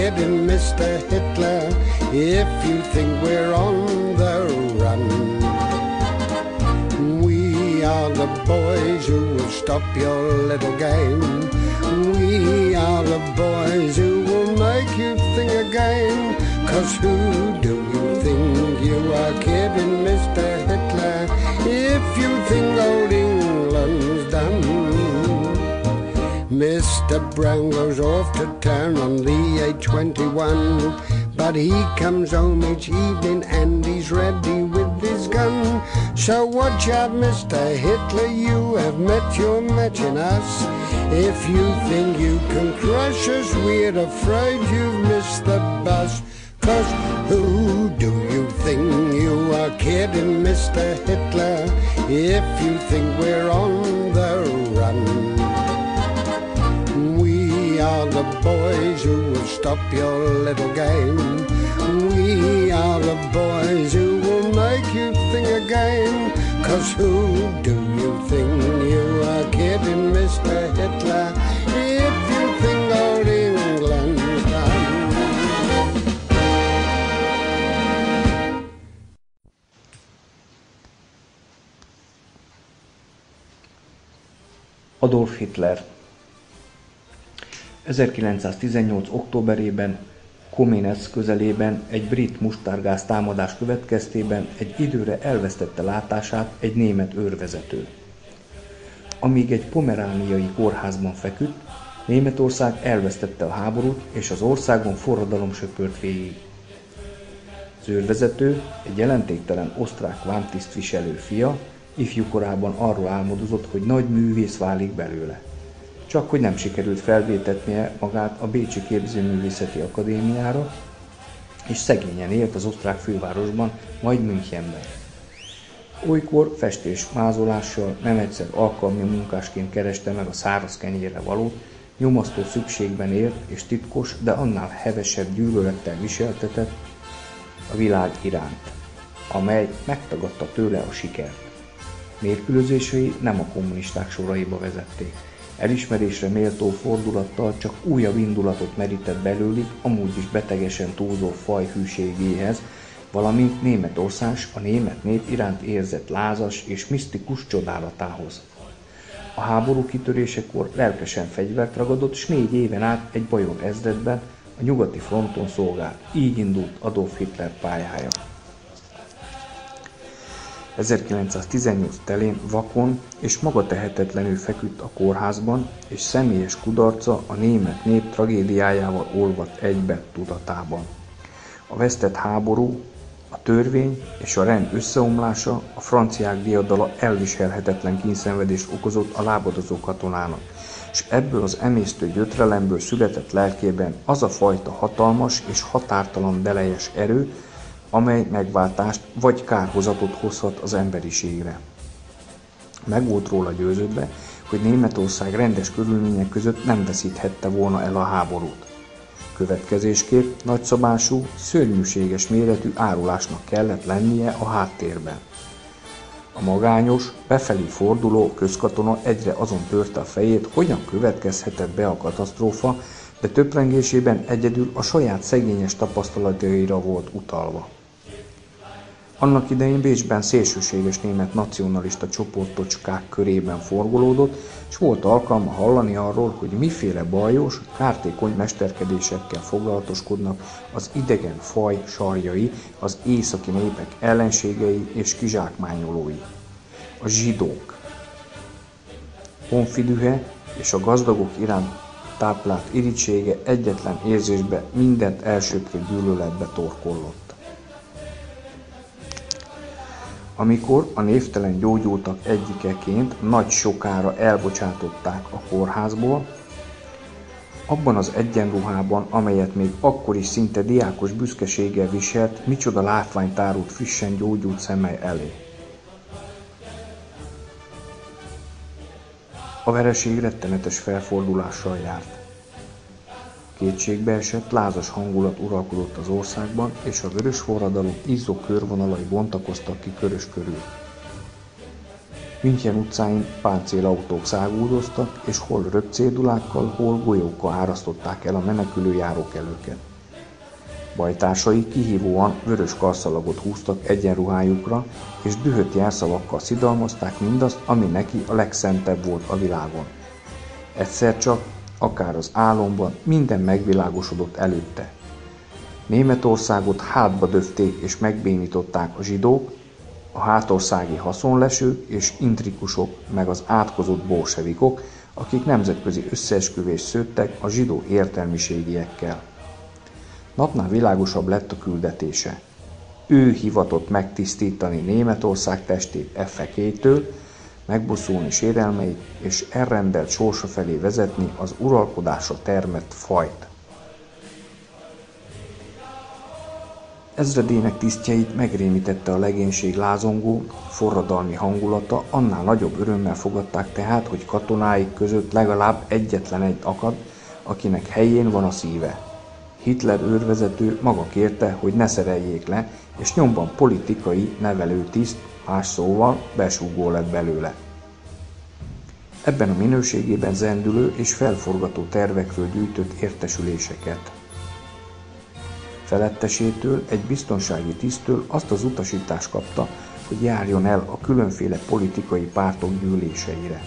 kidding, Mr. Hitler, if you think we're on the run. We are the boys who will stop your little game. We are the boys who will make you think again. 'Cause who do you think you are kidding, Mr. Hitler, if you think old England's done? Mr. Brown goes off to town on the A21, but he comes home each evening and he's ready with his gun. So watch out, Mr. Hitler, you have met your match in us. If you think you can crush us, we're afraid you've missed the bus. 'Cause who do you think you are kidding, Mr. Hitler, if you think we're on the run? We are the boys who will stop your little game. We are the boys who will make you think again. 'Cause who do you think you are kidding, Mr. Hitler, if you think old England's done? Adolf Hitler 1918. októberében Kamenetz közelében egy brit mustárgáz támadás következtében egy időre elvesztette látását egy német őrvezető. Amíg egy pomerániai kórházban feküdt, Németország elvesztette a háborút, és az országon forradalom söpört végig. Az őrvezető, egy jelentéktelen osztrák vámtisztviselő fia, ifjúkorában arról álmodozott, hogy nagy művész válik belőle. Csak hogy nem sikerült felvétetnie magát a Bécsi Képzőművészeti Akadémiára, és szegényen élt az osztrák fővárosban, majd Münchenben. Olykor festés-mázolással, nem egyszer alkalmi munkásként kereste meg a száraz kenyérre valót, nyomasztó szükségben élt és titkos, de annál hevesebb gyűlölettel viseltetett a világ iránt, amely megtagadta tőle a sikert. Nélkülözései nem a kommunisták soraiba vezették. Elismerésre méltó fordulattal csak újabb indulatot merített belőlük amúgy is betegesen túlzó faj hűségéhez, valamint Németország a német nép iránt érzett lázas és misztikus csodálatához. A háború kitörésekor lelkesen fegyvert ragadott, s 4 éven át egy bajor ezredben a nyugati fronton szolgált. Így indult Adolf Hitler pályája. 1918 telén vakon és magatehetetlenül feküdt a kórházban, és személyes kudarca a német nép tragédiájával olvadt egybe tudatában. A vesztett háború, a törvény és a rend összeomlása, a franciák diadala elviselhetetlen kínszenvedést okozott a lábadozó katonának, és ebből az emésztő gyötrelemből született lelkében az a fajta hatalmas és határtalan belejes erő, amely megváltást vagy kárhozatot hozhat az emberiségre. Meg volt róla győződve, hogy Németország rendes körülmények között nem veszíthette volna el a háborút. Következésképp nagyszabású, szörnyűséges méretű árulásnak kellett lennie a háttérben. A magányos, befelé forduló közkatona egyre azon törte a fejét, hogyan következhetett be a katasztrófa, de töprengésében egyedül a saját szegényes tapasztalataira volt utalva. Annak idején Bécsben szélsőséges német nacionalista csoportocskák körében forgolódott, és volt alkalma hallani arról, hogy miféle bajos, kártékony mesterkedésekkel foglalatoskodnak az idegen faj sarjai, az északi népek ellenségei és kizsákmányolói. A zsidók. Honfidühe és a gazdagok iránt táplált irítsége egyetlen érzésbe mindent elsöprő gyűlöletbe torkollott. Amikor a névtelen gyógyultak egyikeként nagy sokára elbocsátották a kórházból, abban az egyenruhában, amelyet még akkor is szinte diákos büszkeséggel viselt, micsoda látvány tárult frissen gyógyult szeme elé. A vereség rettenetes felfordulással járt. Kétségbeesett, lázas hangulat uralkodott az országban, és a vörös forradalom izzó körvonalai bontakoztak ki Körös körül. München utcáin páncélautók száguldoztak, és hol röpcédulákkal, hol golyókkal árasztották el a menekülő járókelőket. Bajtársai kihívóan vörös karszalagot húztak egyenruhájukra, és dühött jelszavakkal szidalmazták mindazt, ami neki a legszentebb volt a világon. Egyszer csak, akár az álomban, minden megvilágosodott előtte. Németországot hátba döfték és megbénították a zsidók, a hátországi haszonlesők és intrikusok, meg az átkozott bolsevikok, akik nemzetközi összeesküvést szőttek a zsidó értelmiségiekkel. Napnál világosabb lett a küldetése. Ő hivatott megtisztítani Németország testét fekélytől, megbosszulni sérelmeit, és elrendelt sorsa felé vezetni az uralkodásra termett fajt. Ezredének tisztjeit megrémítette a legénység lázongó, forradalmi hangulata, annál nagyobb örömmel fogadták tehát, hogy katonáik között legalább egyetlen egy akad, akinek helyén van a szíve. Hitler őrvezető maga kérte, hogy ne szereljék le, és nyomban politikai nevelőtiszt, más szóval besúgó lett belőle. Ebben a minőségében zendülő és felforgató tervekről gyűjtött értesüléseket. Felettesétől, egy biztonsági tiszttől azt az utasítást kapta, hogy járjon el a különféle politikai pártok gyűléseire.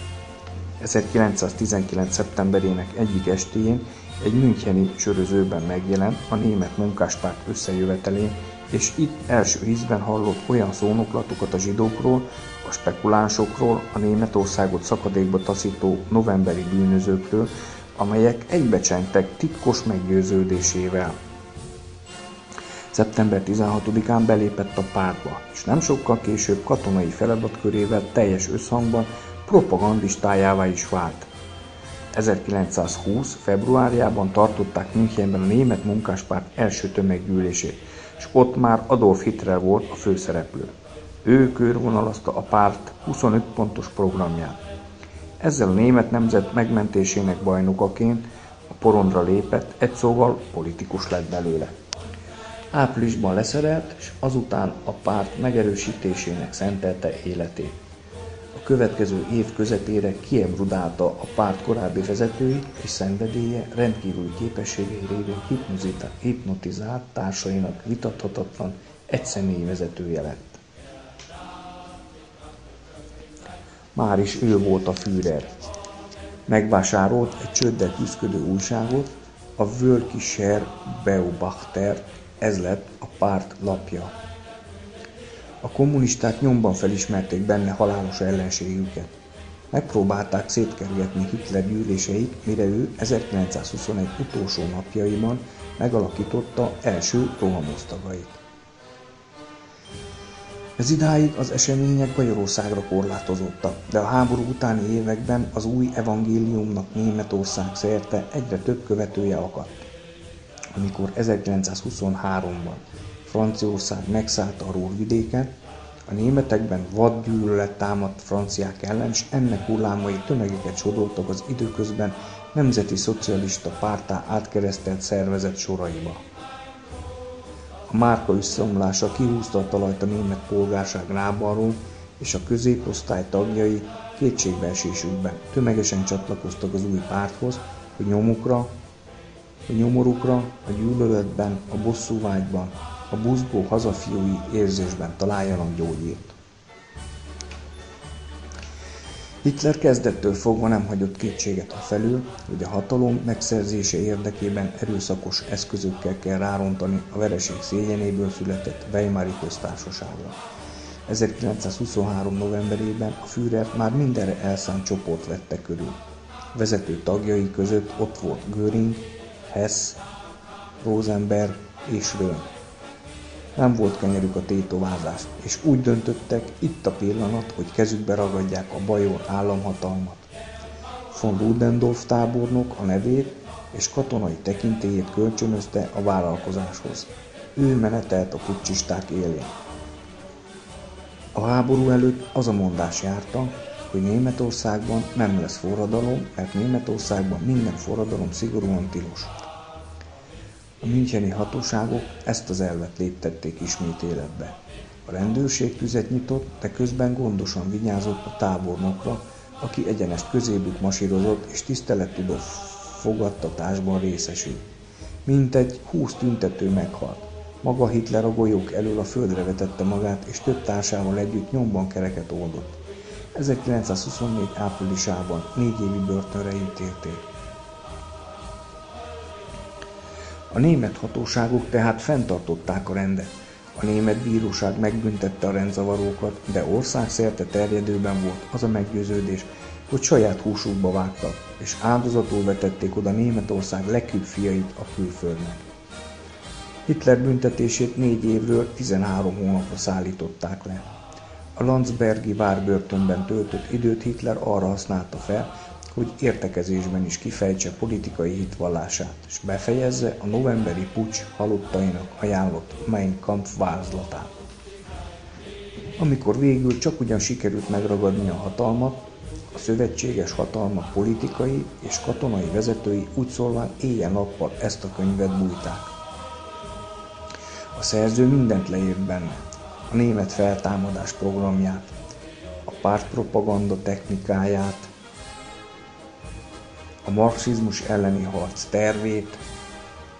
1919. szeptemberének egyik estéjén egy müncheni sörözőben megjelent a német munkáspárt összejövetelén, és itt első ízben hallott olyan szónoklatokat a zsidókról, a spekulánsokról, a Németországot szakadékba taszító novemberi bűnözőkről, amelyek egybecsengtek titkos meggyőződésével. Szeptember 16-án belépett a pártba, és nem sokkal később katonai feladatkörével teljes összhangban propagandistájává is vált. 1920. februárjában tartották Münchenben a német munkáspárt első tömeggyűlését, és ott már Adolf Hitler volt a főszereplő. Ő körvonalazta a párt 25 pontos programját. Ezzel a német nemzet megmentésének bajnokaként a porondra lépett, egy szóval politikus lett belőle. Áprilisban leszerelt, és azután a párt megerősítésének szentelte életét. A következő év közepére kiebrudálta a párt korábbi vezetői, és szenvedélye rendkívüli képességei révén hipnotizált társainak vitathatatlan egyszemélyi vezetője lett. Máris ő volt a Führer. Megvásárolt egy csőddel küszködő újságot, a Völkischer Beobachter, ez lett a párt lapja. A kommunisták nyomban felismerték benne halálos ellenségüket. Megpróbálták szétkergetni Hitler gyűléseit, mire ő 1921 utolsó napjaiban megalakította első rohamosztagait. Ez idáig az események Bajorországra korlátozottak, de a háború utáni években az új evangéliumnak Németország szerte egyre több követője akadt. Amikor 1923-ban Franciaország megszállta a Ruhrvidéket, a németekben vadgyűlölet támadt franciák ellen, és ennek hullámai tömegeket sodortak az időközben nemzeti szocialista párttá átkeresztelt szervezet soraiba. A márka összeomlása kihúzta a talajt a német polgárság lábalról, és a középosztály tagjai kétségbeesésükben tömegesen csatlakoztak az új párthoz, hogy nyomorukra, a gyűlöletben, a bosszúvágyban, a buzgó hazafiúi érzésben találjanak gyógyírt. Hitler kezdettől fogva nem hagyott kétséget afelől, hogy a hatalom megszerzése érdekében erőszakos eszközökkel kell rárontani a vereség szégyenéből született Weimari köztársaságra. 1923. novemberében a Führert már mindenre elszánt csoport vette körül. Vezető tagjai között ott volt Göring, Hess, Rosenberg és Röhm. Nem volt kenyerük a tétovázás, és úgy döntöttek, itt a pillanat, hogy kezükbe ragadják a bajor államhatalmat. Von Ludendorff tábornok a nevét és katonai tekintélyét kölcsönözte a vállalkozáshoz. Ő menetelt a puccsisták élén. A háború előtt az a mondás járta, hogy Németországban nem lesz forradalom, mert Németországban minden forradalom szigorúan tilos. A müncheni hatóságok ezt az elvet léptették ismét életbe. A rendőrség tüzet nyitott, de közben gondosan vigyázott a tábornokra, aki egyenest közébük masírozott és tisztelettudó fogadtatásban részesült. Mintegy 20 tüntető meghalt. Maga Hitler a golyók elől a földre vetette magát, és több társával együtt nyomban kereket oldott. 1924. áprilisában 4 évi börtönre ítélték. A német hatóságok tehát fenntartották a rendet. A német bíróság megbüntette a rendzavarókat, de országszerte terjedőben volt az a meggyőződés, hogy saját húsukba vágtak, és áldozatul vetették oda Németország legkübb fiait a külföldnek. Hitler büntetését 4 évről 13 hónapra szállították le. A Landsbergi várbörtönben töltött időt Hitler arra használta fel, hogy értekezésben is kifejtse politikai hitvallását, és befejezze a novemberi puccs halottainak ajánlott Mein Kampf vázlatát. Amikor végül csak ugyan sikerült megragadni a hatalmat, a szövetséges hatalmak politikai és katonai vezetői úgy szólván éjjel-nappal ezt a könyvet bújták. A szerző mindent leírt benne, a német feltámadás programját, a pártpropaganda technikáját, a marxizmus elleni harc tervét,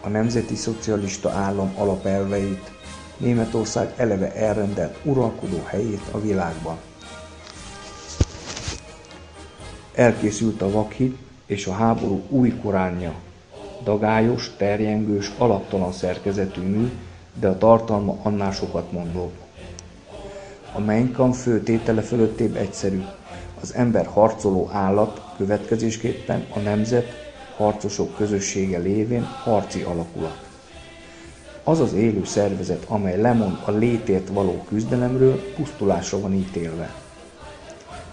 a nemzeti szocialista állam alapelveit, Németország eleve elrendelt uralkodó helyét a világban. Elkészült a Vakhit és a háború új koránja, dagályos, terjengős, alaptalan szerkezetű mű, de a tartalma annál sokat mondó. A Mein Kampf fő tétele fölöttébb egyszerű, az ember harcoló állat, következésképpen a nemzet, harcosok közössége lévén harci alakulat. Az az élő szervezet, amely lemond a létért való küzdelemről, pusztulásra van ítélve.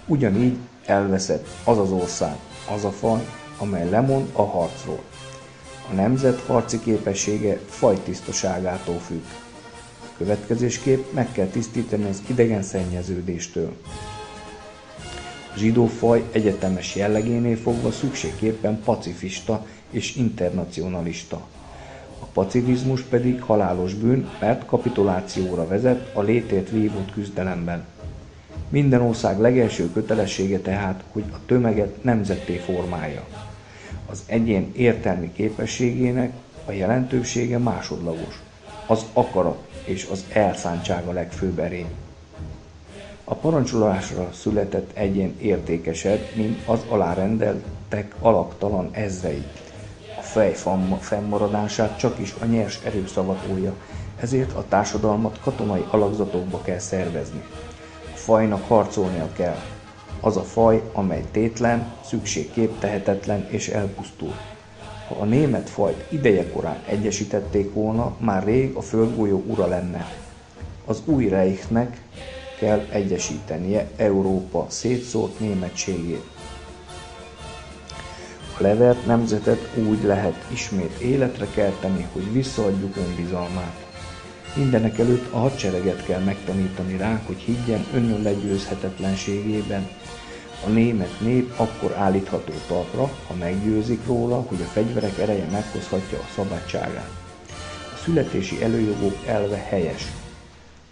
Ugyanígy elveszett az az ország, az a faj, amely lemond a harcról. A nemzet harci képessége fajtisztaságától függ. Következésképp meg kell tisztítani az idegen szennyeződéstől. A zsidó faj egyetemes jellegénél fogva szükségképpen pacifista és internacionalista. A pacifizmus pedig halálos bűn, mert kapitulációra vezet a létért vívott küzdelemben. Minden ország legelső kötelessége tehát, hogy a tömeget nemzetté formálja. Az egyén értelmi képességének a jelentősége másodlagos. Az akarat és az elszántság a legfőbb erény. A parancsolásra született egyén értékesebb, mint az alárendeltek alaktalan ezrei. A fej fennmaradását csak is a nyers erő szavatolja, ezért a társadalmat katonai alakzatokba kell szervezni. A fajnak harcolnia kell. Az a faj, amely tétlen, szükségképp tehetetlen és elpusztul. Ha a német fajt idejekorán egyesítették volna, már rég a földgolyó ura lenne. Az új Reichnek kell egyesítenie Európa szétszórt németségét. A levert nemzetet úgy lehet ismét életre kelteni, hogy visszaadjuk önbizalmát. Mindenekelőtt a hadsereget kell megtanítani rá, hogy higgyen önlegyőzhetetlenségében. A német nép akkor állítható talpra, ha meggyőzik róla, hogy a fegyverek ereje meghozhatja a szabadságát. A születési előjogok elve helyes.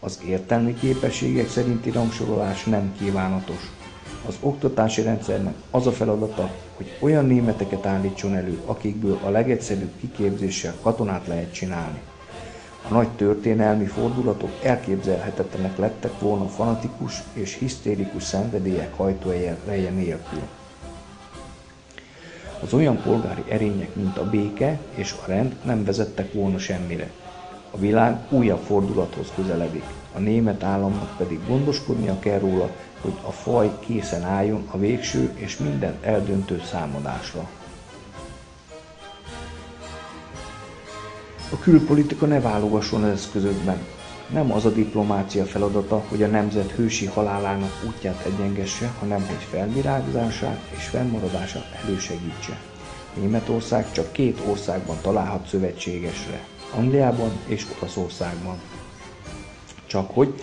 Az értelmi képességek szerinti rangsorolás nem kívánatos. Az oktatási rendszernek az a feladata, hogy olyan németeket állítson elő, akikből a legegyszerűbb kiképzéssel katonát lehet csinálni. A nagy történelmi fordulatok elképzelhetetlenek lettek volna fanatikus és hisztérikus szenvedélyek hajtóereje nélkül. Az olyan polgári erények, mint a béke és a rend nem vezettek volna semmire. A világ újabb fordulathoz közeledik, a német államnak pedig gondoskodnia kell róla, hogy a faj készen álljon a végső és mindent eldöntő számadásra. A külpolitika ne válogasson az eszközökben. Nem az a diplomácia feladata, hogy a nemzet hősi halálának útját egyengesse, hanem hogy felvirágzását és fennmaradását elősegítse. Németország csak 2 országban találhat szövetségesre, Angliában és Olaszországban. Csak hogy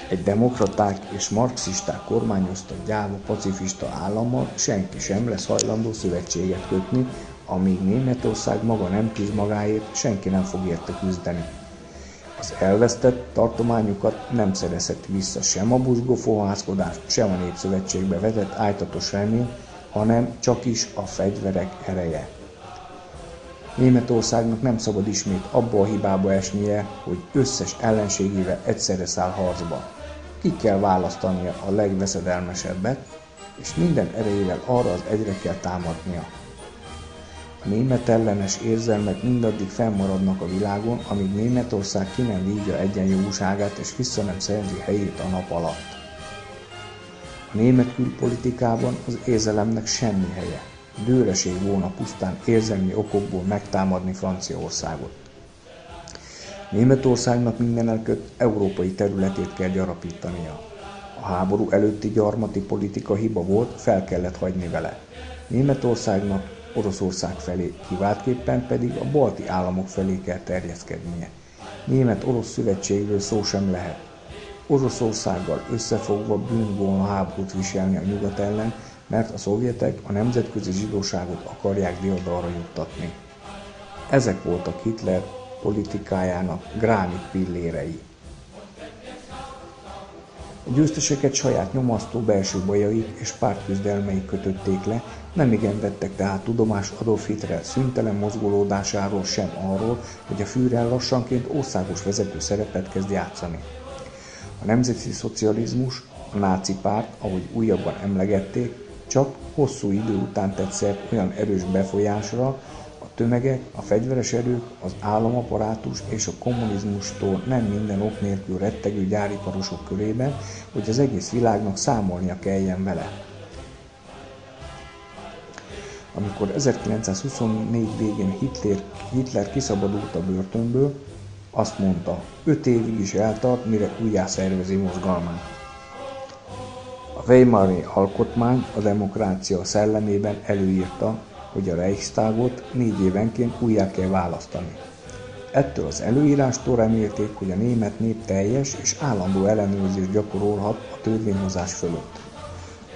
egy demokraták és marxisták kormányozta gyáva pacifista állammal senki sem lesz hajlandó szövetséget kötni, amíg Németország maga nem küzd magáért, senki nem fog érte küzdeni. Az elvesztett tartományukat nem szerezheti vissza sem a buzgófohászkodás, sem a népszövetségbe vetett ájtatos remény, hanem csak is a fegyverek ereje. Németországnak nem szabad ismét abba a hibába esnie, hogy összes ellenségével egyszerre száll harcba. Ki kell választania a legveszedelmesebbet, és minden erejével arra az egyre kell támadnia. A német ellenes érzelmek mindaddig fennmaradnak a világon, amíg Németország ki nem vívja egyenjogúságát és vissza nem szerzi helyét a nap alatt. A német külpolitikában az érzelemnek semmi helye. Dőreség volna pusztán érzelmi okokból megtámadni Franciaországot. Németországnak mindenekelőtt európai területét kell gyarapítania. A háború előtti gyarmati politika hiba volt, fel kellett hagyni vele. Németországnak Oroszország felé, kiváltképpen pedig a balti államok felé kell terjeszkednie. Német-orosz szövetségről szó sem lehet. Oroszországgal összefogva bűn volna háborút viselni a nyugat ellen, mert a szovjetek a nemzetközi zsidóságot akarják diadalra juttatni. Ezek voltak Hitler politikájának gránit pillérei. A győzteseket saját nyomasztó belső bajaik és pártküzdelmeik kötötték le, nemigen vettek tehát tudomást Adolf Hitler szüntelen mozgolódásáról, sem arról, hogy a Führer lassanként országos vezető szerepet kezd játszani. A nemzeti szocializmus, a náci párt, ahogy újabban emlegették, csak hosszú idő után tett szert olyan erős befolyásra, a tömegek, a fegyveres erők, az államaparátus és a kommunizmustól nem minden ok nélkül rettegő gyáriparosok körében, hogy az egész világnak számolnia kelljen vele. Amikor 1924 végén Hitler kiszabadult a börtönből, azt mondta, 5 évig is eltart, mire újjászervezi mozgalmát. A Weimari alkotmány a demokrácia szellemében előírta, hogy a Reichstagot 4 évenként újjá kell választani. Ettől az előírástól remélték, hogy a német nép teljes és állandó ellenőrzést gyakorolhat a törvényhozás fölött.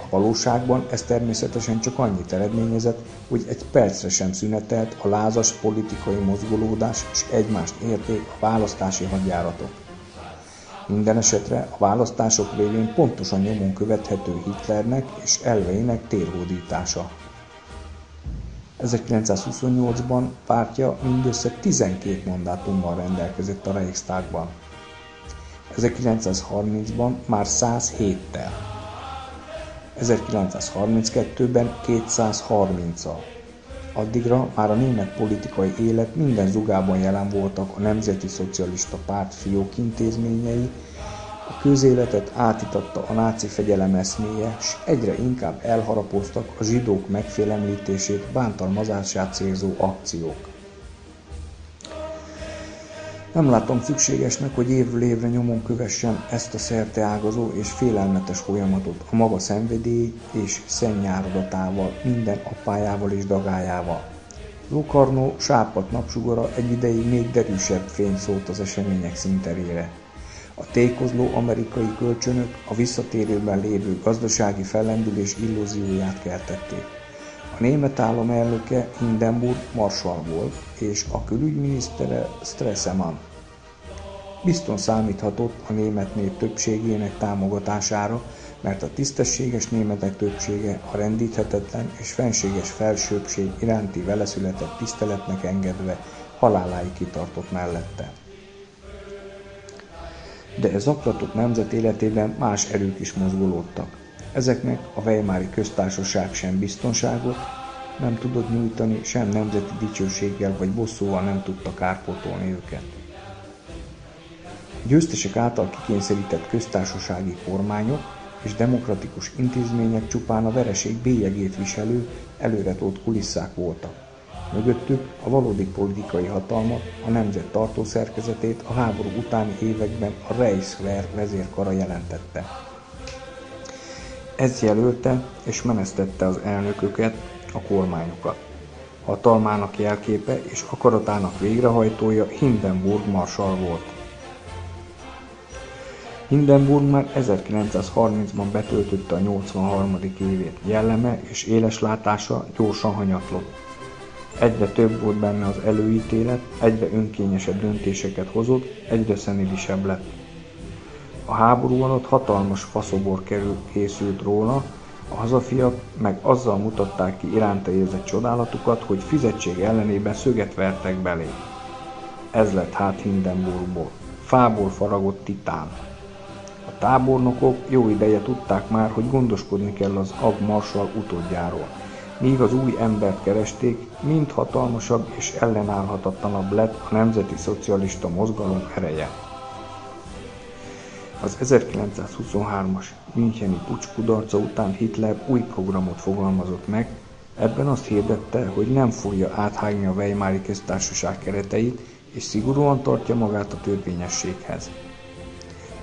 A valóságban ez természetesen csak annyit eredményezett, hogy egy percre sem szünetelt a lázas politikai mozgolódás és egymást érték a választási hadjáratok. Minden esetre a választások révén pontosan nyomon követhető Hitlernek és elveinek térhódítása. 1928-ban pártja mindössze 12 mandátummal rendelkezett a Reichstagban. 1930-ban már 107-tel. 1932-ben 230-al. Addigra már a német politikai élet minden zugában jelen voltak a Nemzeti Szocialista Párt fiók intézményei, a közéletet átitatta a náci fegyelem eszméje, s egyre inkább elharapoztak a zsidók megfélemlítését, bántalmazását célzó akciók. Nem látom szükségesnek, hogy évről évre nyomon kövessem ezt a szerteágazó és félelmetes folyamatot a maga szenvedély és szennyáradatával, minden appájával és dagájával. Locarno sápadt napsugara egy ideig még derűsebb fényt szólt az események színterére. A tékozló amerikai kölcsönök a visszatérőben lévő gazdasági fellendülés illúzióját keltették. A német állam elnöke Hindenburg Marshall volt, és a külügyminisztere Stresemann. Bizton számíthatott a német nép többségének támogatására, mert a tisztességes németek többsége a rendíthetetlen és fenséges felsőbbség iránti vele született tiszteletnek engedve haláláig kitartott mellette. De ez zaklatott nemzet életében más erők is mozgolódtak. Ezeknek a Weimari köztársaság sem biztonságot nem tudott nyújtani, sem nemzeti dicsőséggel vagy bosszúval nem tudta kárpótolni őket. A győztesek által kikényszerített köztársasági kormányok és demokratikus intézmények csupán a vereség bélyegét viselő, előretolt kulisszák voltak. Mögöttük a valódi politikai hatalmat, a nemzet tartószerkezetét a háború utáni években a Reichswehr vezérkara jelentette. Ez jelölte és menesztette az elnököket, a kormányokat. Hatalmának jelképe és akaratának végrehajtója Hindenburg Marshall volt. Hindenburg már 1930-ban betöltötte a 83. évét. Jelleme és éles látása gyorsan hanyatlott. Egyre több volt benne az előítélet, egyre önkényesebb döntéseket hozott, egyre szenidisebb lett. A háború alatt hatalmas faszobor készült róla, A hazafiak meg azzal mutatták ki iránta érzett csodálatukat, hogy fizetség ellenében szöget vertek belé. Ez lett hát Hindenburgból, fából faragott titán. A tábornokok jó ideje tudták már, hogy gondoskodni kell az Ag Marshall utódjáról, míg az új embert keresték, mind hatalmasabb és ellenállhatatlanabb lett a nemzeti szocialista mozgalom ereje. Az 1923-as müncheni puccs kudarca után Hitler új programot fogalmazott meg, ebben azt hirdette, hogy nem fogja áthágni a Weimári köztársaság kereteit, és szigorúan tartja magát a törvényességhez.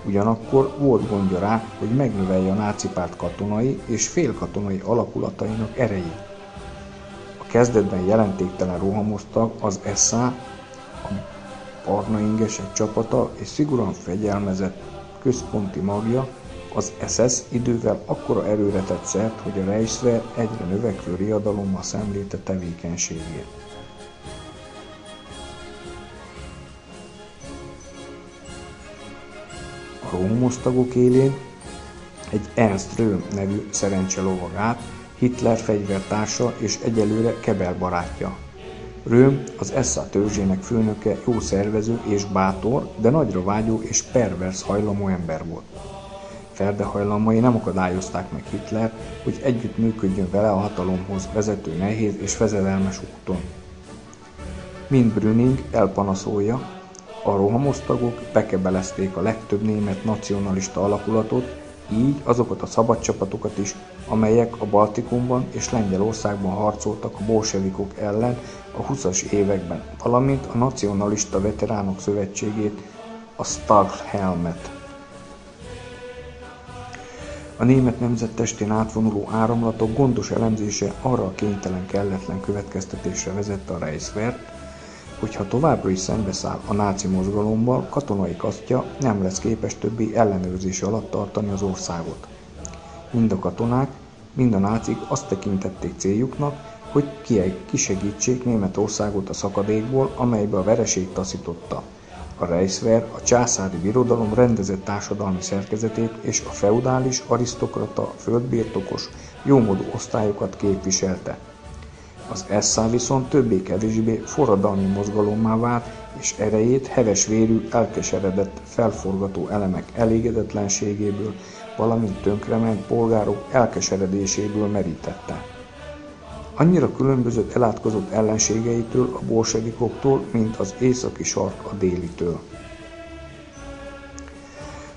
Ugyanakkor volt gondja rá, hogy megnövelje a náci párt katonai és félkatonai alakulatainak erejét. A kezdetben jelentéktelen rohamoztak az SA, a barna ingesek csapata és szigorúan fegyelmezett központi magja, az SS idővel akkora erőre tett szert, hogy a Reichswehr egyre növekvő riadalommal szemlélte tevékenységét. A rohamosztagok élén egy Ernst Röhm nevű szerencselovag állt, Hitler fegyvertársa és egyelőre Kebel barátja. Röhm az SA törzsének főnöke, jó szervező és bátor, de nagyra vágyó és pervers hajlamú ember volt. Ferdehajlamai nem akadályozták meg Hitler, hogy együtt működjön vele a hatalomhoz vezető nehéz és vezedelmes úton. Mint Brüning elpanaszolja, a rohamosztagok bekebelezték a legtöbb német nacionalista alakulatot, így azokat a szabadcsapatokat is, amelyek a Baltikumban és Lengyelországban harcoltak a bolsevikok ellen a 20-as években, valamint a nacionalista veteránok szövetségét, a Stahlhelmet. A német nemzettestén átvonuló áramlatok gondos elemzése arra a kénytelen kelletlen következtetésre vezette a Reichswehrt, hogy ha továbbra is szembeszáll a náci mozgalommal, katonai kasztja nem lesz képes többé ellenőrzése alatt tartani az országot. Mind a katonák, mind a nácik azt tekintették céljuknak, hogy kisegítsék Németországot a szakadékból, amelybe a vereség taszította. A Reichswehr a császári birodalom rendezett társadalmi szerkezetét és a feudális, arisztokrata, földbirtokos, jómódú osztályokat képviselte. Az SA viszont többé-kevésbé forradalmi mozgalommá vált, és erejét hevesvérű, elkeseredett, felforgató elemek elégedetlenségéből, valamint tönkrement polgárok elkeseredéséből merítette. Annyira különbözött elátkozott ellenségeitől, a bolsevikoktól, mint az északi sark a délitől.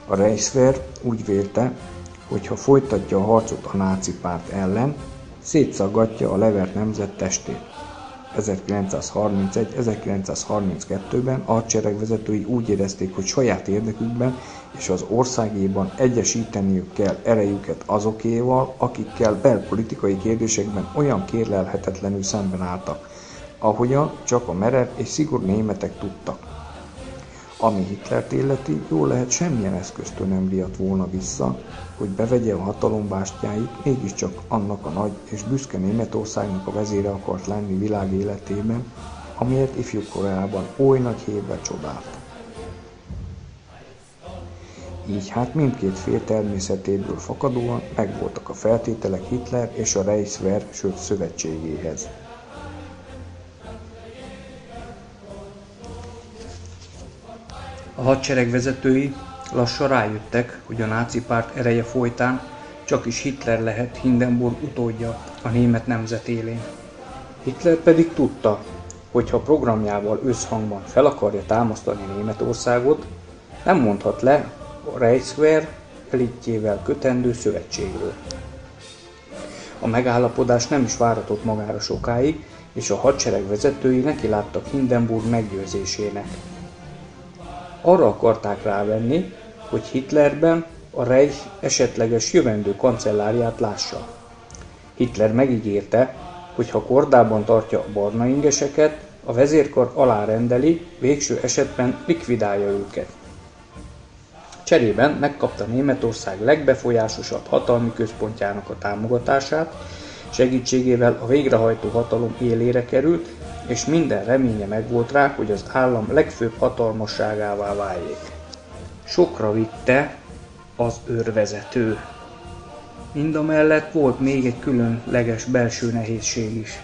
A Reichswehr úgy vélte, hogy ha folytatja a harcot a náci párt ellen, szétszaggatja a levert nemzet testét. 1931-1932-ben a hadsereg vezetői úgy érezték, hogy saját érdekükben és az országéban egyesíteniük kell erejüket azokéval, akikkel belpolitikai kérdésekben olyan kérlelhetetlenül szemben álltak, ahogyan csak a merev és szigorú németek tudtak. Ami Hitlert illeti, jól lehet semmilyen eszköztől nem riadt volna vissza, hogy bevegye a hatalombástyáit, mégiscsak annak a nagy és büszke Németországnak a vezére akart lenni világ életében, amelyet ifjú korában oly nagy hírvel csodált. Így hát mindkét fél természetéből fakadóan megvoltak a feltételek Hitler és a Reichswehr szövetségéhez. A hadsereg vezetői lassan rájöttek, hogy a náci párt ereje folytán csak is Hitler lehet Hindenburg utódja a német nemzet élén. Hitler pedig tudta, hogy ha programjával összhangban fel akarja támasztani Németországot, nem mondhat le a Reichswehr elitjével kötendő szövetségről. A megállapodás nem is váratott magára sokáig, és a hadsereg vezetői nekiláttak Hindenburg meggyőzésének. Arra akarták rávenni, hogy Hitlerben a Reich esetleges jövendő kancellárját lássa. Hitler megígérte, hogy ha kordában tartja a barna ingeseket, a vezérkar alárendeli, végső esetben likvidálja őket. Cserében megkapta Németország legbefolyásosabb hatalmi központjának a támogatását, segítségével a végrehajtó hatalom élére került, és minden reménye megvolt rá, hogy az állam legfőbb hatalmasságává váljék. Sokra vitte az őrvezető. Mindamellett volt még egy különleges belső nehézség is.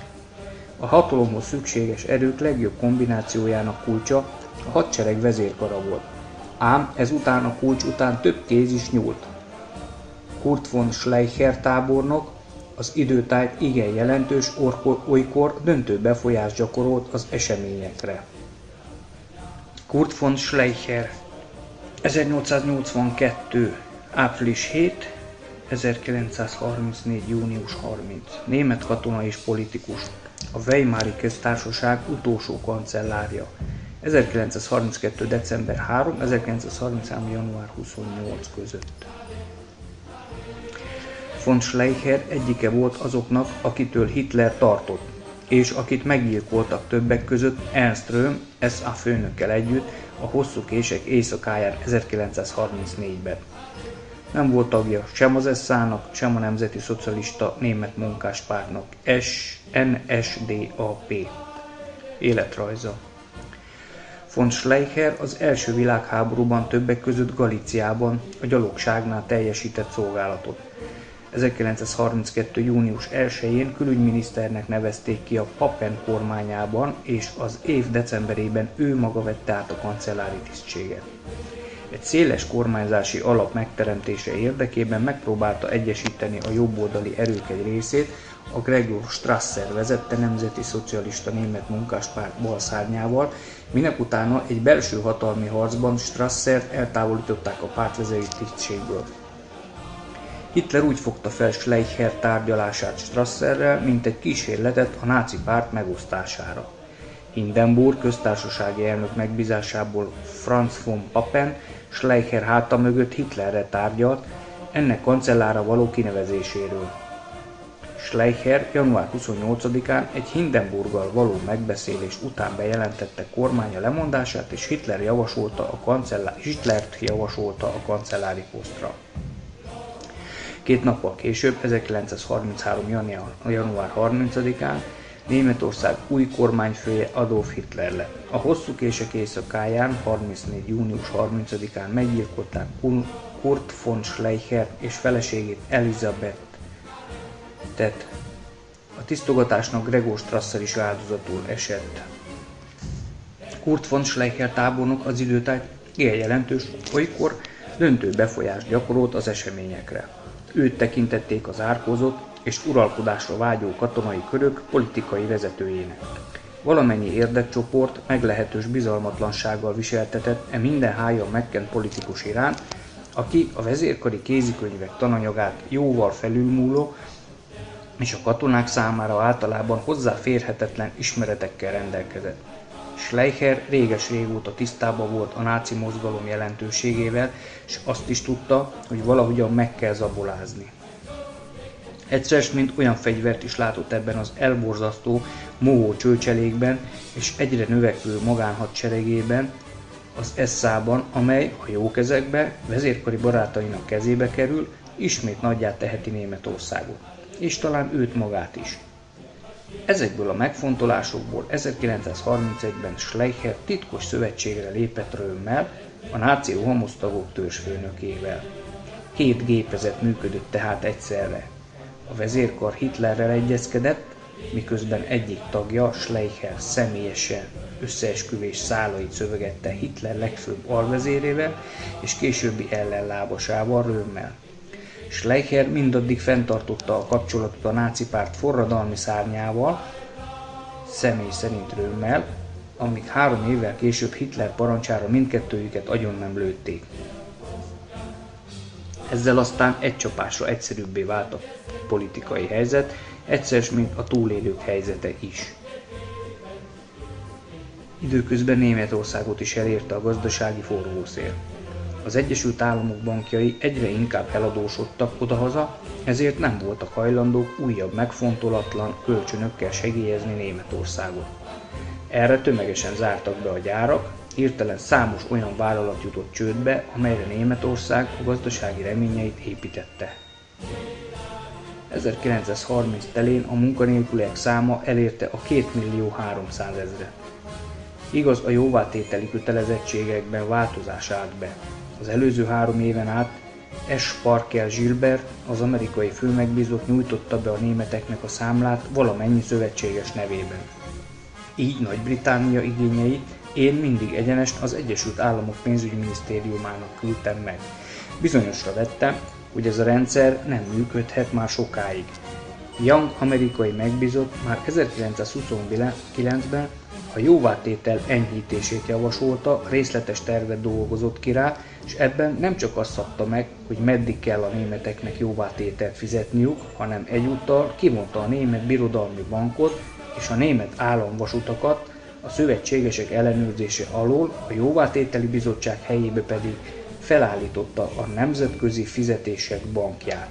A hatalomhoz szükséges erők legjobb kombinációjának kulcsa a hadsereg vezérkara volt. Ám ezután a kulcs után több kéz is nyúlt. Kurt von Schleicher tábornok az időtájt igen jelentős, olykor döntő befolyást gyakorolt az eseményekre. Kurt von Schleicher 1882. április 7. 1934. június 30. Német katona és politikus, a Weimari Köztársaság utolsó kancellárja. 1932. december 3. 1933. január 28 között. Von Schleicher egyike volt azoknak, akitől Hitler tartott, és akit meggyilkoltak többek között Ernst Röhm SA főnökkel együtt a hosszú kések éjszakáján 1934-ben. Nem volt tagja sem az SA-nak, sem a Nemzeti Szocialista Német Munkáspártnak, NSDAP. Életrajza. Von Schleicher az első világháborúban többek között Galíciában a gyalogságnál teljesített szolgálatot. 1932. június 1-én külügyminiszternek nevezték ki a Papen kormányában, és az év decemberében ő maga vette át a kancellári tisztséget. Egy széles kormányzási alap megteremtése érdekében megpróbálta egyesíteni a jobboldali erők egy részét a Gregor Strasser vezette Nemzeti Szocialista Német Munkáspárt balszárnyával, minek utána egy belső hatalmi harcban Strassert eltávolították a pártvezéri tisztségből. Hitler úgy fogta fel Schleicher tárgyalását Strasserrel, mint egy kísérletet a náci párt megosztására. Hindenburg köztársasági elnök megbízásából Franz von Papen Schleicher háta mögött Hitlerre tárgyalt, ennek kancellára való kinevezéséről. Schleicher január 28-án egy Hindenburggal való megbeszélés után bejelentette kormánya lemondását, és Hitlert javasolta a kancellári posztra. 2 nappal később, 1933. január 30-án Németország új kormányfője Adolf Hitler lett. A hosszú kések éjszakáján, 34. június 30-án meggyilkolták Kurt von Schleicher és feleségét Elisabethet. A tisztogatásnak Gregor Strasser is áldozatul esett. Kurt von Schleicher tábornok az időtájt igen jelentős, olykor döntő befolyást gyakorolt az eseményekre. Őt tekintették az árkozott és uralkodásra vágyó katonai körök politikai vezetőjének. Valamennyi érdekcsoport meglehetős bizalmatlansággal viseltetett minden hájon megkent politikus iránt, aki a vezérkari kézikönyvek tananyagát jóval felülmúló és a katonák számára általában hozzáférhetetlen ismeretekkel rendelkezett. Schleicher réges-régóta tisztában volt a náci mozgalom jelentőségével, és azt is tudta, hogy valahogyan meg kell zabolázni. Egyszer mint olyan fegyvert is látott ebben az elborzasztó, mohó csőcselékben és egyre növekvő magánhadseregében, az SA-ban, amely a jó kezekbe, vezérkari barátainak kezébe kerül, ismét nagyját teheti Németországot, és talán őt magát is. Ezekből a megfontolásokból 1931-ben Schleicher titkos szövetségre lépett Röhmmel, a náci rohamosztagok törzsfőnökével. 2 gépezet működött tehát egyszerre. A vezérkar Hitlerrel egyezkedett, miközben egyik tagja, Schleicher személyesen összeesküvés szálait szövegette Hitler legfőbb alvezérével és későbbi ellenlábasával, Röhmmel. Schleicher mindaddig fenntartotta a kapcsolatot a náci párt forradalmi szárnyával, személy szerint Röhmmel, amíg 3 évvel később Hitler parancsára mindkettőjüket agyon nem lőtték. Ezzel aztán egy csapásra egyszerűbbé vált a politikai helyzet, egyszer mint a túlélők helyzete is. Időközben Németországot is elérte a gazdasági forrószél. Az Egyesült Államok bankjai egyre inkább eladósodtak odahaza, ezért nem voltak hajlandók újabb megfontolatlan kölcsönökkel segélyezni Németországot. Erre tömegesen zártak be a gyárak, hirtelen számos olyan vállalat jutott csődbe, amelyre Németország a gazdasági reményeit építette. 1930 telén a munkanélküliek száma elérte a 2.300.000-et. Igaz, a jóvátételi kötelezettségekben változás állt be. Az előző 3 éven át S. Parker Gilbert, az amerikai főmegbízott nyújtotta be a németeknek a számlát valamennyi szövetséges nevében. Így Nagy-Britannia igényeit én mindig egyenest az Egyesült Államok pénzügyminisztériumának küldtem meg. Bizonyosra vettem, hogy ez a rendszer nem működhet már sokáig. Young amerikai megbízott már 1929-ben a jóvátétel enyhítését javasolta, részletes tervet dolgozott ki rá, és ebben nem csak azt szabta meg, hogy meddig kell a németeknek jóvátételt fizetniük, hanem egyúttal kivonta a német birodalmi bankot és a német államvasutakat a szövetségesek ellenőrzése alól, a jóvátételi bizottság helyébe pedig felállította a Nemzetközi Fizetések Bankját.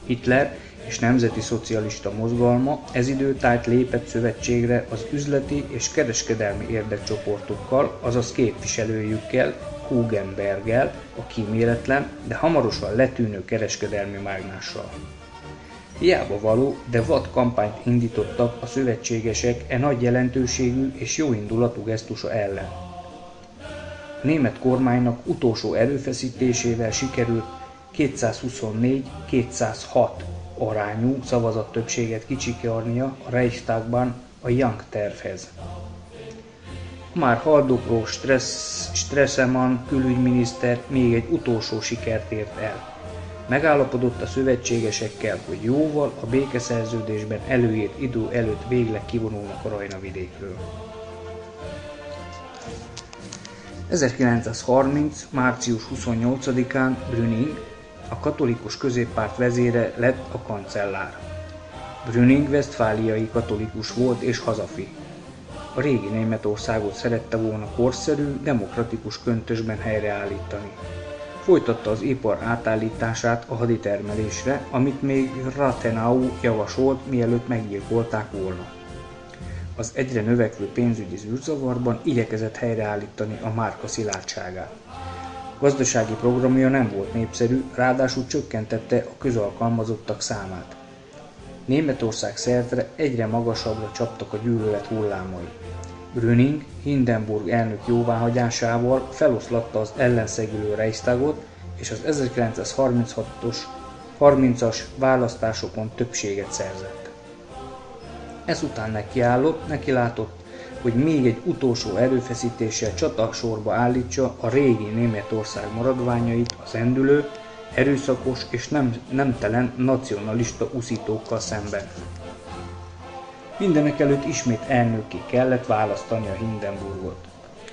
Hitler és nemzeti szocialista mozgalma ez időtájt lépett szövetségre az üzleti és kereskedelmi érdekcsoportokkal, azaz képviselőjükkel, Hugenberggel, a kíméletlen, de hamarosan letűnő kereskedelmi mágnással. Hiába való, de vad kampányt indítottak a szövetségesek e nagy jelentőségű és jóindulatú gesztusa ellen. A német kormánynak utolsó erőfeszítésével sikerült 224-206 arányú szavazattöbbséget kicsikarnia a Reichstagban a Young tervhez. A már haldokló Stresemann külügyminiszter még egy utolsó sikert ért el. Megállapodott a szövetségesekkel, hogy jóval a békeszerződésben előírt idő előtt végleg kivonulnak a Rajna-vidékről. 1930. március 28-án Brüning, a katolikus középpárt vezére lett a kancellár. Brüning westfáliai katolikus volt és hazafi. A régi Németországot szerette volna korszerű, demokratikus köntösben helyreállítani. Folytatta az ipar átállítását a haditermelésre, amit még Rathenau javasolt, mielőtt meggyilkolták volna. Az egyre növekvő pénzügyi zűrzavarban igyekezett helyreállítani a márka szilárdságát. Gazdasági programja nem volt népszerű, ráadásul csökkentette a közalkalmazottak számát. Németország szerte egyre magasabbra csaptak a gyűlölet hullámai. Brüning Hindenburg elnök jóváhagyásával feloszlatta az ellenszegülő Reichstagot, és az 1930-as választásokon többséget szerzett. Ezután nekilátott, hogy még egy utolsó erőfeszítéssel csatasorba állítsa a régi Németország maradványait az endülő, erőszakos és nemtelen nacionalista uszítókkal szemben. Mindenekelőtt ismét elnökké kellett választani a Hindenburgot.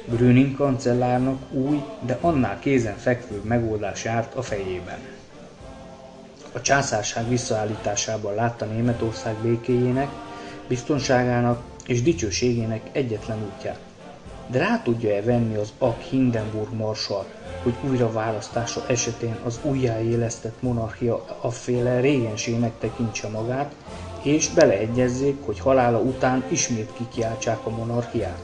Brüning kancellárnak új, de annál kézenfekvőbb megoldás járt a fejében. A császárság visszaállításában látta Németország békéjének, biztonságának és dicsőségének egyetlen útját. De rá tudja-e venni az Hindenburg marsalt, hogy újraválasztása esetén az újjáélesztett monarchia afféle régenségnek tekintse magát, és beleegyezzék, hogy halála után ismét kikiáltsák a monarchiát?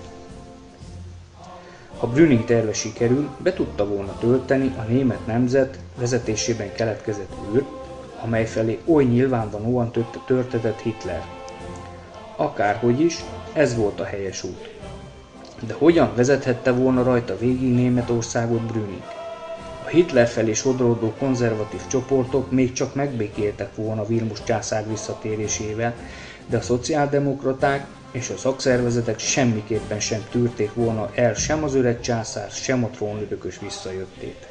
Ha Brüning terve sikerül, be tudta volna tölteni a német nemzet vezetésében keletkezett űrt, amely felé oly nyilvánvalóan törtetett Hitler. Akárhogy is, ez volt a helyes út. De hogyan vezethette volna rajta végig Németországot Brüning? A Hitler felé sodródó konzervatív csoportok még csak megbékéltek volna Vilmos császár visszatérésével, de a szociáldemokraták és a szakszervezetek semmiképpen sem tűrték volna el sem az öreg császár, sem a trónörökös visszajöttét.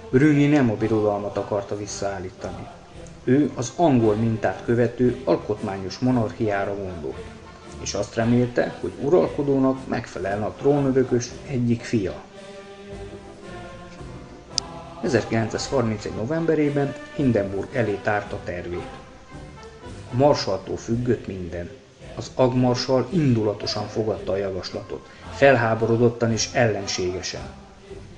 Brüning nem a birodalmat akarta visszaállítani. Ő az angol mintát követő alkotmányos monarchiára gondolt, és azt remélte, hogy uralkodónak megfelelne a trónörökös egyik fia. 1931. novemberében Hindenburg elé tárta tervét. A marsaltól függött minden. Az agmarsal indulatosan fogadta a javaslatot, felháborodottan és ellenségesen.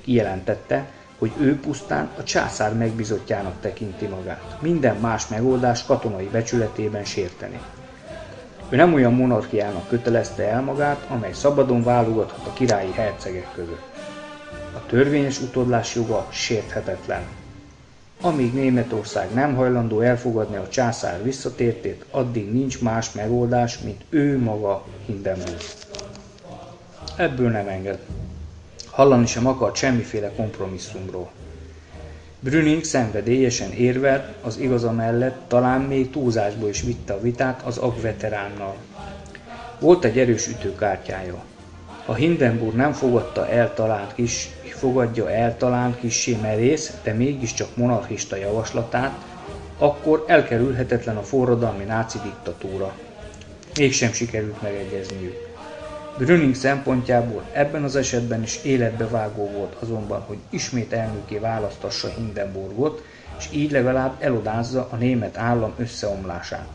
Kijelentette, hogy ő pusztán a császár megbízottjának tekinti magát. Minden más megoldás katonai becsületében sérteni. Ő nem olyan monarchiának kötelezte el magát, amely szabadon válogathat a királyi hercegek között. A törvényes utódlás joga sérthetetlen. Amíg Németország nem hajlandó elfogadni a császár visszatértét, addig nincs más megoldás, mint ő maga, Hindenburg. Ebből nem enged. Hallani sem akart semmiféle kompromisszumról. Brüning szenvedélyesen érvelt az igaza mellett, talán még túlzásból is vitte a vitát az agveteránnal. Volt egy erős ütőkártyája. Ha Hindenburg nem fogadja el talán kissé merész, de mégiscsak monarchista javaslatát, akkor elkerülhetetlen a forradalmi náci diktatúra. Mégsem sikerült megegyezniük. Brüning szempontjából ebben az esetben is életbevágó volt azonban, hogy ismét elnökké választassa Hindenburgot, és így legalább elodázza a német állam összeomlását.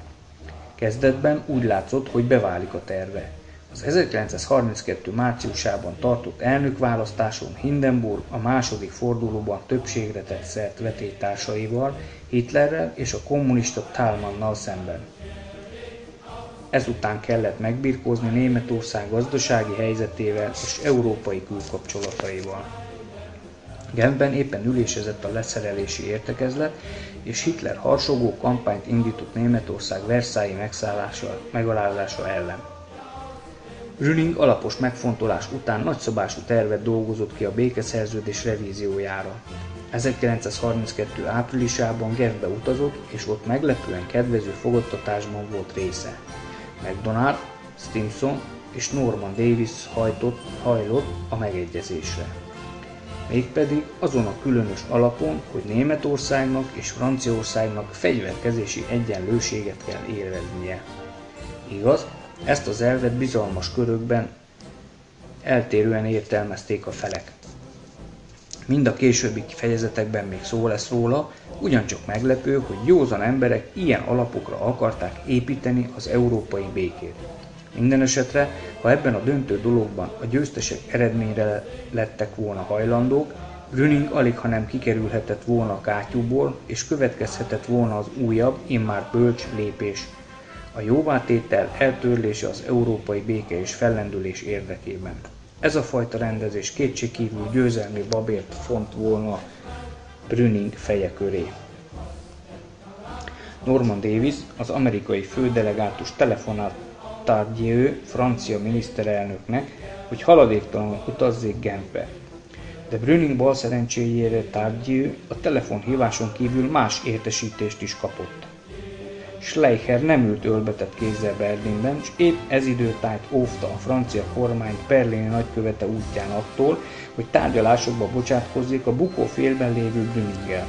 Kezdetben úgy látszott, hogy beválik a terve. Az 1932. márciusában tartott elnökválasztáson Hindenburg a második fordulóban többségre tett szert vetélytársaival, Hitlerrel és a kommunista Thälmannal szemben. Ezután kellett megbirkózni Németország gazdasági helyzetével és európai külkapcsolataival. Genfben éppen ülésezett a leszerelési értekezlet, és Hitler harsogó kampányt indított Németország Versailles megalázása ellen. Brüning alapos megfontolás után nagyszabású tervet dolgozott ki a békeszerződés revíziójára. 1932. áprilisában Genfbe utazott, és ott meglepően kedvező fogadtatásban volt része. MacDonald, Stimson és Norman Davis hajlott a megegyezésre. Mégpedig azon a különös alapon, hogy Németországnak és Franciaországnak fegyverkezési egyenlőséget kell élveznie. Igaz, ezt az elvet bizalmas körökben eltérően értelmezték a felek. Mind a későbbi fejezetekben még szó lesz róla, ugyancsak meglepő, hogy józan emberek ilyen alapokra akarták építeni az európai békét. Minden esetre, ha ebben a döntő dologban a győztesek eredményre lettek volna hajlandók, Brüning aligha nem kikerülhetett volna a kátyúból, és következhetett volna az újabb, immár bölcs lépés. A jóvátétel eltörlése az európai béke és fellendülés érdekében. Ez a fajta rendezés kétségkívül győzelmi babért font volna Brüning feje köré. Norman Davis, az amerikai fődelegátus telefonált Tardieu francia miniszterelnöknek, hogy haladéktalanul utazzék Genfbe. De Brüning bal szerencséjére Tardieu a telefonhíváson kívül más értesítést is kapott. Schleicher nem ült ölbetett kézzel Berlinben, és épp ez időtájt óvta a francia kormány berlini nagykövete útján attól, hogy tárgyalásokba bocsátkozzék a bukófélben lévő Brüninggel.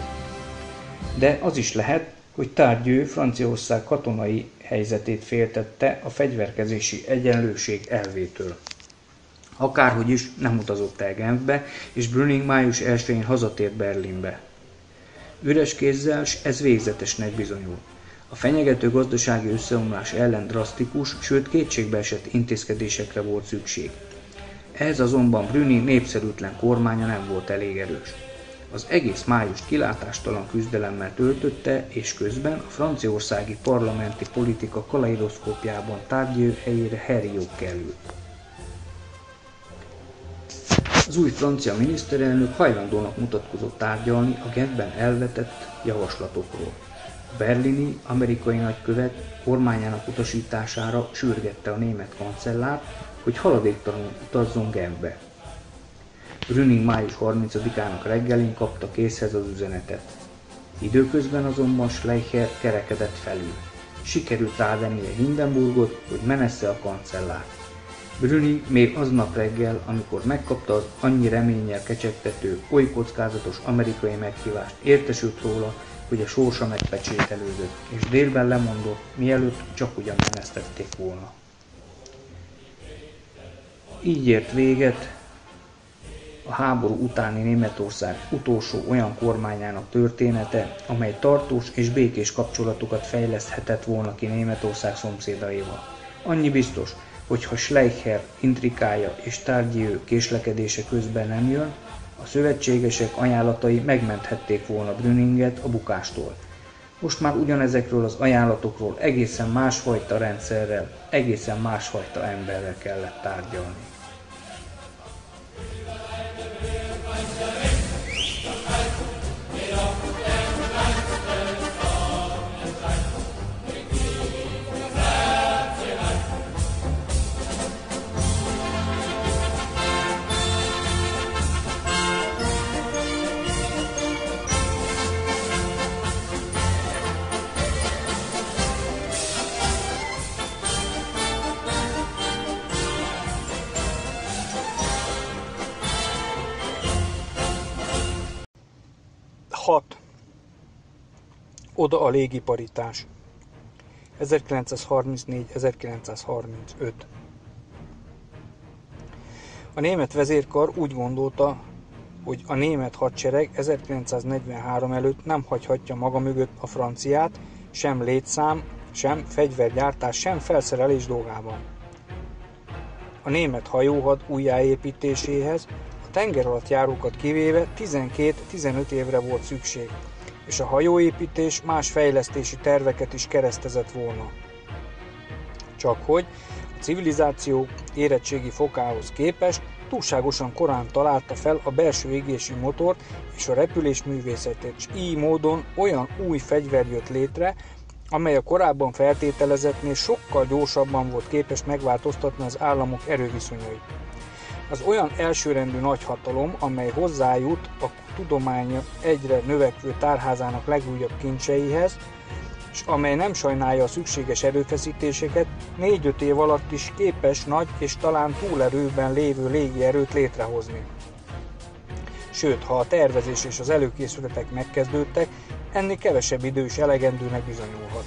De az is lehet, hogy Tardieu Franciaország katonai helyzetét féltette a fegyverkezési egyenlőség elvétől. Akárhogy is nem utazott el Genfbe, és Brüning május 1-én hazatért Berlinbe. Üres kézzel, s ez végzetesnek bizonyul. A fenyegető gazdasági összeomlás ellen drasztikus, sőt kétségbeesett intézkedésekre volt szükség. Ehhez azonban Brüning népszerűtlen kormánya nem volt elég erős. Az egész májust kilátástalan küzdelemmel töltötte, és közben a franciaországi parlamenti politika kaleidoszkópjában Tardieu helyére Herriot került. Az új francia miniszterelnök hajlandónak mutatkozott tárgyalni a Genfben elvetett javaslatokról. A berlini amerikai nagykövet kormányának utasítására sürgette a német kancellárt, hogy haladéktalanul utazzon Genfbe. Brüning május 30-ának reggelén kapta készhez az üzenetet. Időközben azonban Schleicher kerekedett felül. Sikerült rávennie Hindenburgot, hogy menesse a kancellárt. Brüning még aznap reggel, amikor megkapta az annyi reménnyel kecsegtető, oly kockázatos amerikai meghívást, értesült róla, hogy a sorsa megpecsételődött, és délben lemondott, mielőtt csak ugyan menesztették volna. Így ért véget a háború utáni Németország utolsó olyan kormányának története, amely tartós és békés kapcsolatokat fejleszthetett volna ki Németország szomszédaival. Annyi biztos, hogy ha Schleicher intrikája és Tardieu késlekedése közben nem jön, a szövetségesek ajánlatai megmenthették volna Brüninget a bukástól. Most már ugyanezekről az ajánlatokról egészen másfajta rendszerrel, egészen másfajta emberrel kellett tárgyalni. Oda a légiparitás. 1934-1935. A német vezérkar úgy gondolta, hogy a német hadsereg 1943 előtt nem hagyhatja maga mögött a franciát, sem létszám, sem fegyvergyártás, sem felszerelés dolgában. A német hajóhad újjáépítéséhez a tengeralattjárókat kivéve 12-15 évre volt szükség, és a hajóépítés más fejlesztési terveket is keresztezett volna. Csakhogy a civilizáció érettségi fokához képest túlságosan korán találta fel a belső égési motort és a repülés művészetét, és így módon olyan új fegyver jött létre, amely a korábban feltételezettnél sokkal gyorsabban volt képes megváltoztatni az államok erőviszonyait. Az olyan elsőrendű nagyhatalom, amely hozzájut a tudomány egyre növekvő tárházának legújabb kincseihez, és amely nem sajnálja a szükséges erőfeszítéseket, 4-5 év alatt is képes nagy és talán túlerőben lévő légierőt létrehozni. Sőt, ha a tervezés és az előkészületek megkezdődtek, ennél kevesebb idő is elegendőnek bizonyulhat.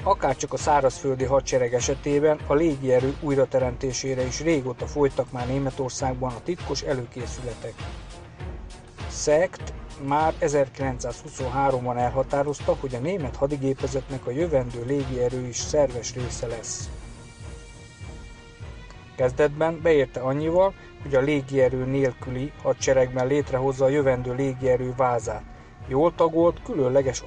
Akárcsak a szárazföldi hadsereg esetében a légierő újrateremtésére is régóta folytak már Németországban a titkos előkészületek. Seeckt már 1923-ban elhatározta, hogy a német hadigépezetnek a jövendő légierő is szerves része lesz. Kezdetben beérte annyival, hogy a légierő nélküli hadseregben létrehozza a jövendő légierő vázát. Jól tagolt, különleges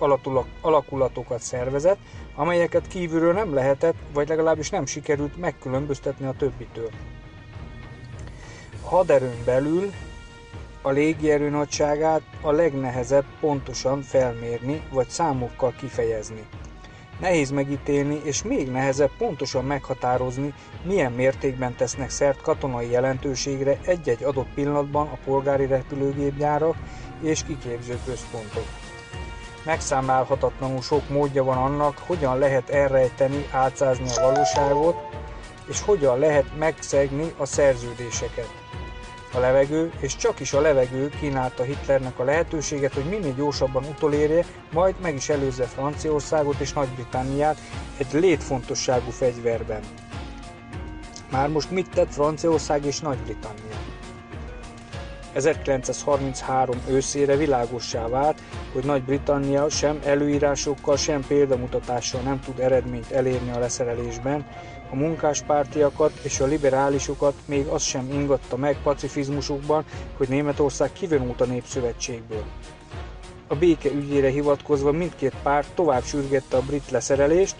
alakulatokat szervezett, amelyeket kívülről nem lehetett, vagy legalábbis nem sikerült megkülönböztetni a többitől. A haderőn belül a légierő nagyságát a legnehezebb pontosan felmérni, vagy számokkal kifejezni. Nehéz megítélni, és még nehezebb pontosan meghatározni, milyen mértékben tesznek szert katonai jelentőségre egy-egy adott pillanatban a polgári repülőgépgyárak és kiképzőközpontok. Megszámlálhatatlanul sok módja van annak, hogyan lehet elrejteni, álcázni a valóságot, és hogyan lehet megszegni a szerződéseket. A levegő, és csak is a levegő kínálta Hitlernek a lehetőséget, hogy minél gyorsabban utolérje, majd meg is előzze Franciaországot és Nagy-Britanniát egy létfontosságú fegyverben. Már most mit tett Franciaország és Nagy-Britannia? 1933 őszére világossá vált, hogy Nagy-Britannia sem előírásokkal, sem példamutatással nem tud eredményt elérni a leszerelésben, a munkáspártiakat és a liberálisokat még az sem ingatta meg pacifizmusukban, hogy Németország kivonult a Népszövetségből. A béke ügyére hivatkozva mindkét párt tovább sürgette a brit leszerelést,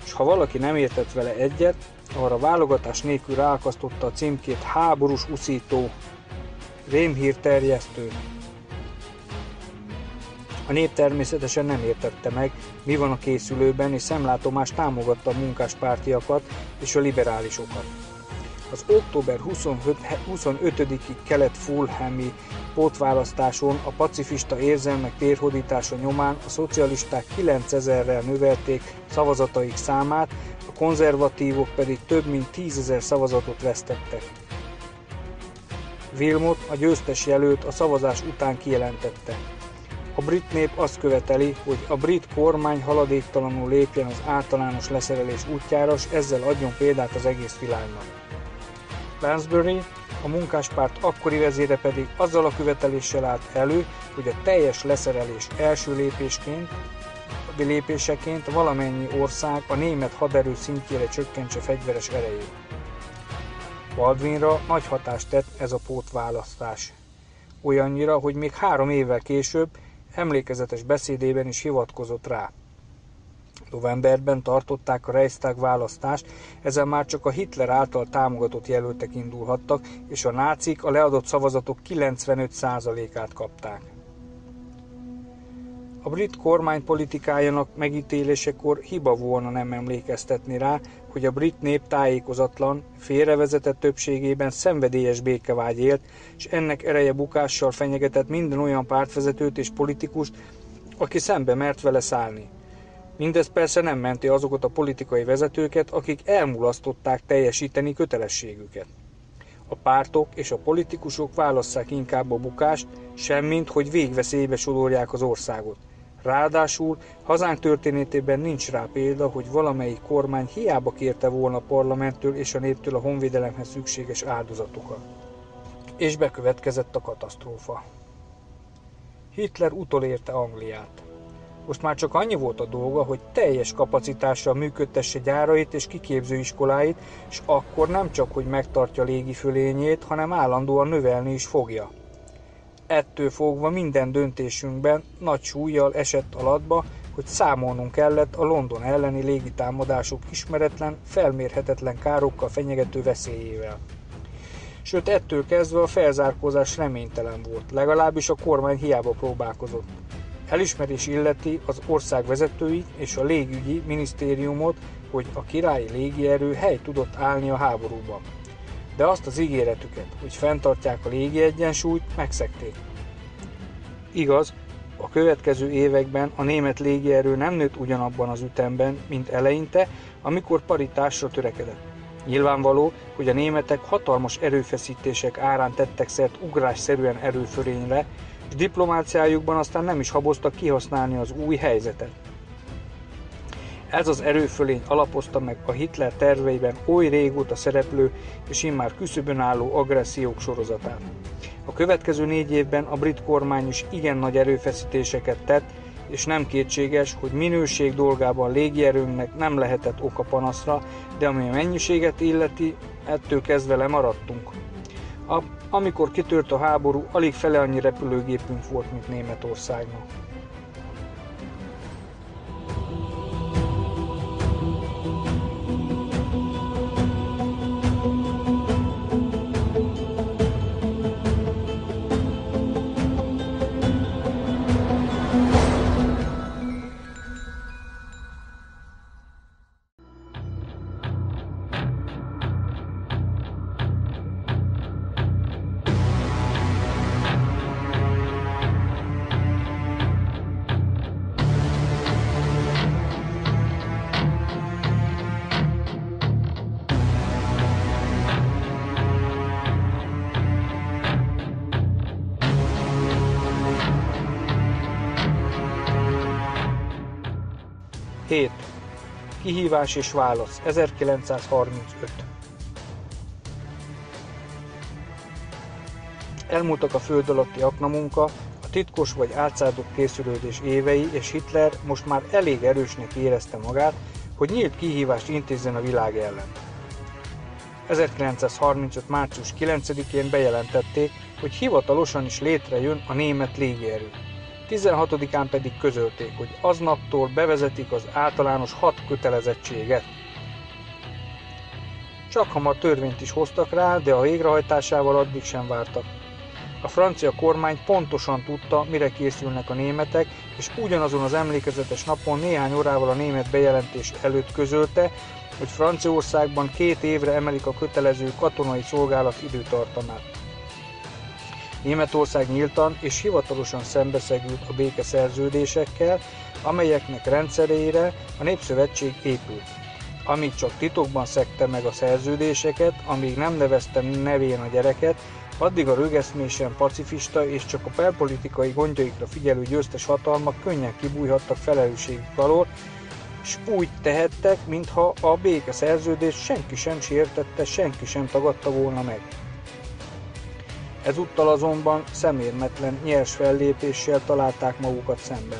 és ha valaki nem értett vele egyet, arra válogatás nélkül ráakasztotta a címkét háborús uszító, rémhírterjesztő. A nép természetesen nem értette meg, mi van a készülőben, és szemlátomás támogatta a munkáspártiakat és a liberálisokat. Az október 25-i kelet-fulhami pótválasztáson a pacifista érzelmek térhódítása nyomán a szocialisták 9000-rel növelték szavazataik számát, a konzervatívok pedig több mint 10 000 szavazatot vesztettek. Wilmot, a győztes jelölt, a szavazás után kijelentette: a brit nép azt követeli, hogy a brit kormány haladéktalanul lépjen az általános leszerelés útjára, és ezzel adjon példát az egész világnak. Lansbury, a munkáspárt akkori vezére pedig azzal a követeléssel állt elő, hogy a teljes leszerelés első lépéseként valamennyi ország a német haderő szintjére csökkentse fegyveres erejét. Baldwinra nagy hatást tett ez a pótválasztás. Olyannyira, hogy még 3 évvel később emlékezetes beszédében is hivatkozott rá. Novemberben tartották a Reichstag választást, ezzel már csak a Hitler által támogatott jelöltek indulhattak, és a nácik a leadott szavazatok 95%-át kapták. A brit kormány politikájának megítélésekor hiba volna nem emlékeztetni rá, hogy a brit nép tájékozatlan, félrevezetett többségében szenvedélyes békevágy élt, és ennek ereje bukással fenyegetett minden olyan pártvezetőt és politikust, aki szembe mert vele szállni. Mindez persze nem menti azokat a politikai vezetőket, akik elmulasztották teljesíteni kötelességüket. A pártok és a politikusok válasszák inkább a bukást, semmint hogy végveszélybe sodorják az országot. Ráadásul hazánk történetében nincs rá példa, hogy valamelyik kormány hiába kérte volna a parlamenttől és a néptől a honvédelemhez szükséges áldozatokat. És bekövetkezett a katasztrófa. Hitler utolérte Angliát. Most már csak annyi volt a dolga, hogy teljes kapacitással működtesse gyárait és kiképzőiskoláit, és akkor nem csak, hogy megtartja légifölényét, hanem állandóan növelni is fogja. Ettől fogva minden döntésünkben nagy súllyal esett alatba, hogy számolnunk kellett a London elleni légitámadások ismeretlen, felmérhetetlen károkkal fenyegető veszélyével. Sőt, ettől kezdve a felzárkózás reménytelen volt, legalábbis a kormány hiába próbálkozott. Elismerés illeti az ország vezetői és a légügyi minisztériumot, hogy a királyi légierő helyt tudott állni a háborúban. De azt az ígéretüket, hogy fenntartják a légi egyensúlyt, megszegték. Igaz, a következő években a német légierő nem nőtt ugyanabban az ütemben, mint eleinte, amikor paritásra törekedett. Nyilvánvaló, hogy a németek hatalmas erőfeszítések árán tettek szert ugrásszerűen erőfölényre, és diplomáciájukban aztán nem is haboztak kihasználni az új helyzetet. Ez az erőfölény alapozta meg a Hitler terveiben oly régóta szereplő és immár küszöbön álló agressziók sorozatát. A következő 4 évben a brit kormány is igen nagy erőfeszítéseket tett, és nem kétséges, hogy minőség dolgában légierőnknek nem lehetett oka panaszra, de ami a mennyiséget illeti, ettől kezdve lemaradtunk. Amikor kitört a háború, alig fele annyi repülőgépünk volt, mint Németországnak. Hét. Kihívás és válasz. 1935. Elmúltak a föld alatti aknamunka, a titkos vagy átszállott készülődés évei, és Hitler most már elég erősnek érezte magát, hogy nyílt kihívást intézzen a világ ellen. 1935. március 9-én bejelentették, hogy hivatalosan is létrejön a német légierő. 16-án pedig közölték, hogy aznaptól bevezetik az általános 6 kötelezettséget. Csak hamar törvényt is hoztak rá, de a végrehajtásával addig sem vártak. A francia kormány pontosan tudta, mire készülnek a németek, és ugyanazon az emlékezetes napon néhány órával a német bejelentés előtt közölte, hogy Franciaországban 2 évre emelik a kötelező katonai szolgálat időtartamát. Németország nyíltan és hivatalosan szembeszegült a békeszerződésekkel, amelyeknek rendszerére a Népszövetség épült. Amíg csak titokban szegte meg a szerződéseket, amíg nem nevezte nevén a gyereket, addig a rögeszmésen pacifista és csak a belpolitikai gondjaikra figyelő győztes hatalmak könnyen kibújhattak felelősségük alól, és úgy tehettek, mintha a békeszerződést senki sem sértette, senki sem tagadta volna meg. Ezúttal azonban szemérmetlen, nyers fellépéssel találták magukat szemben.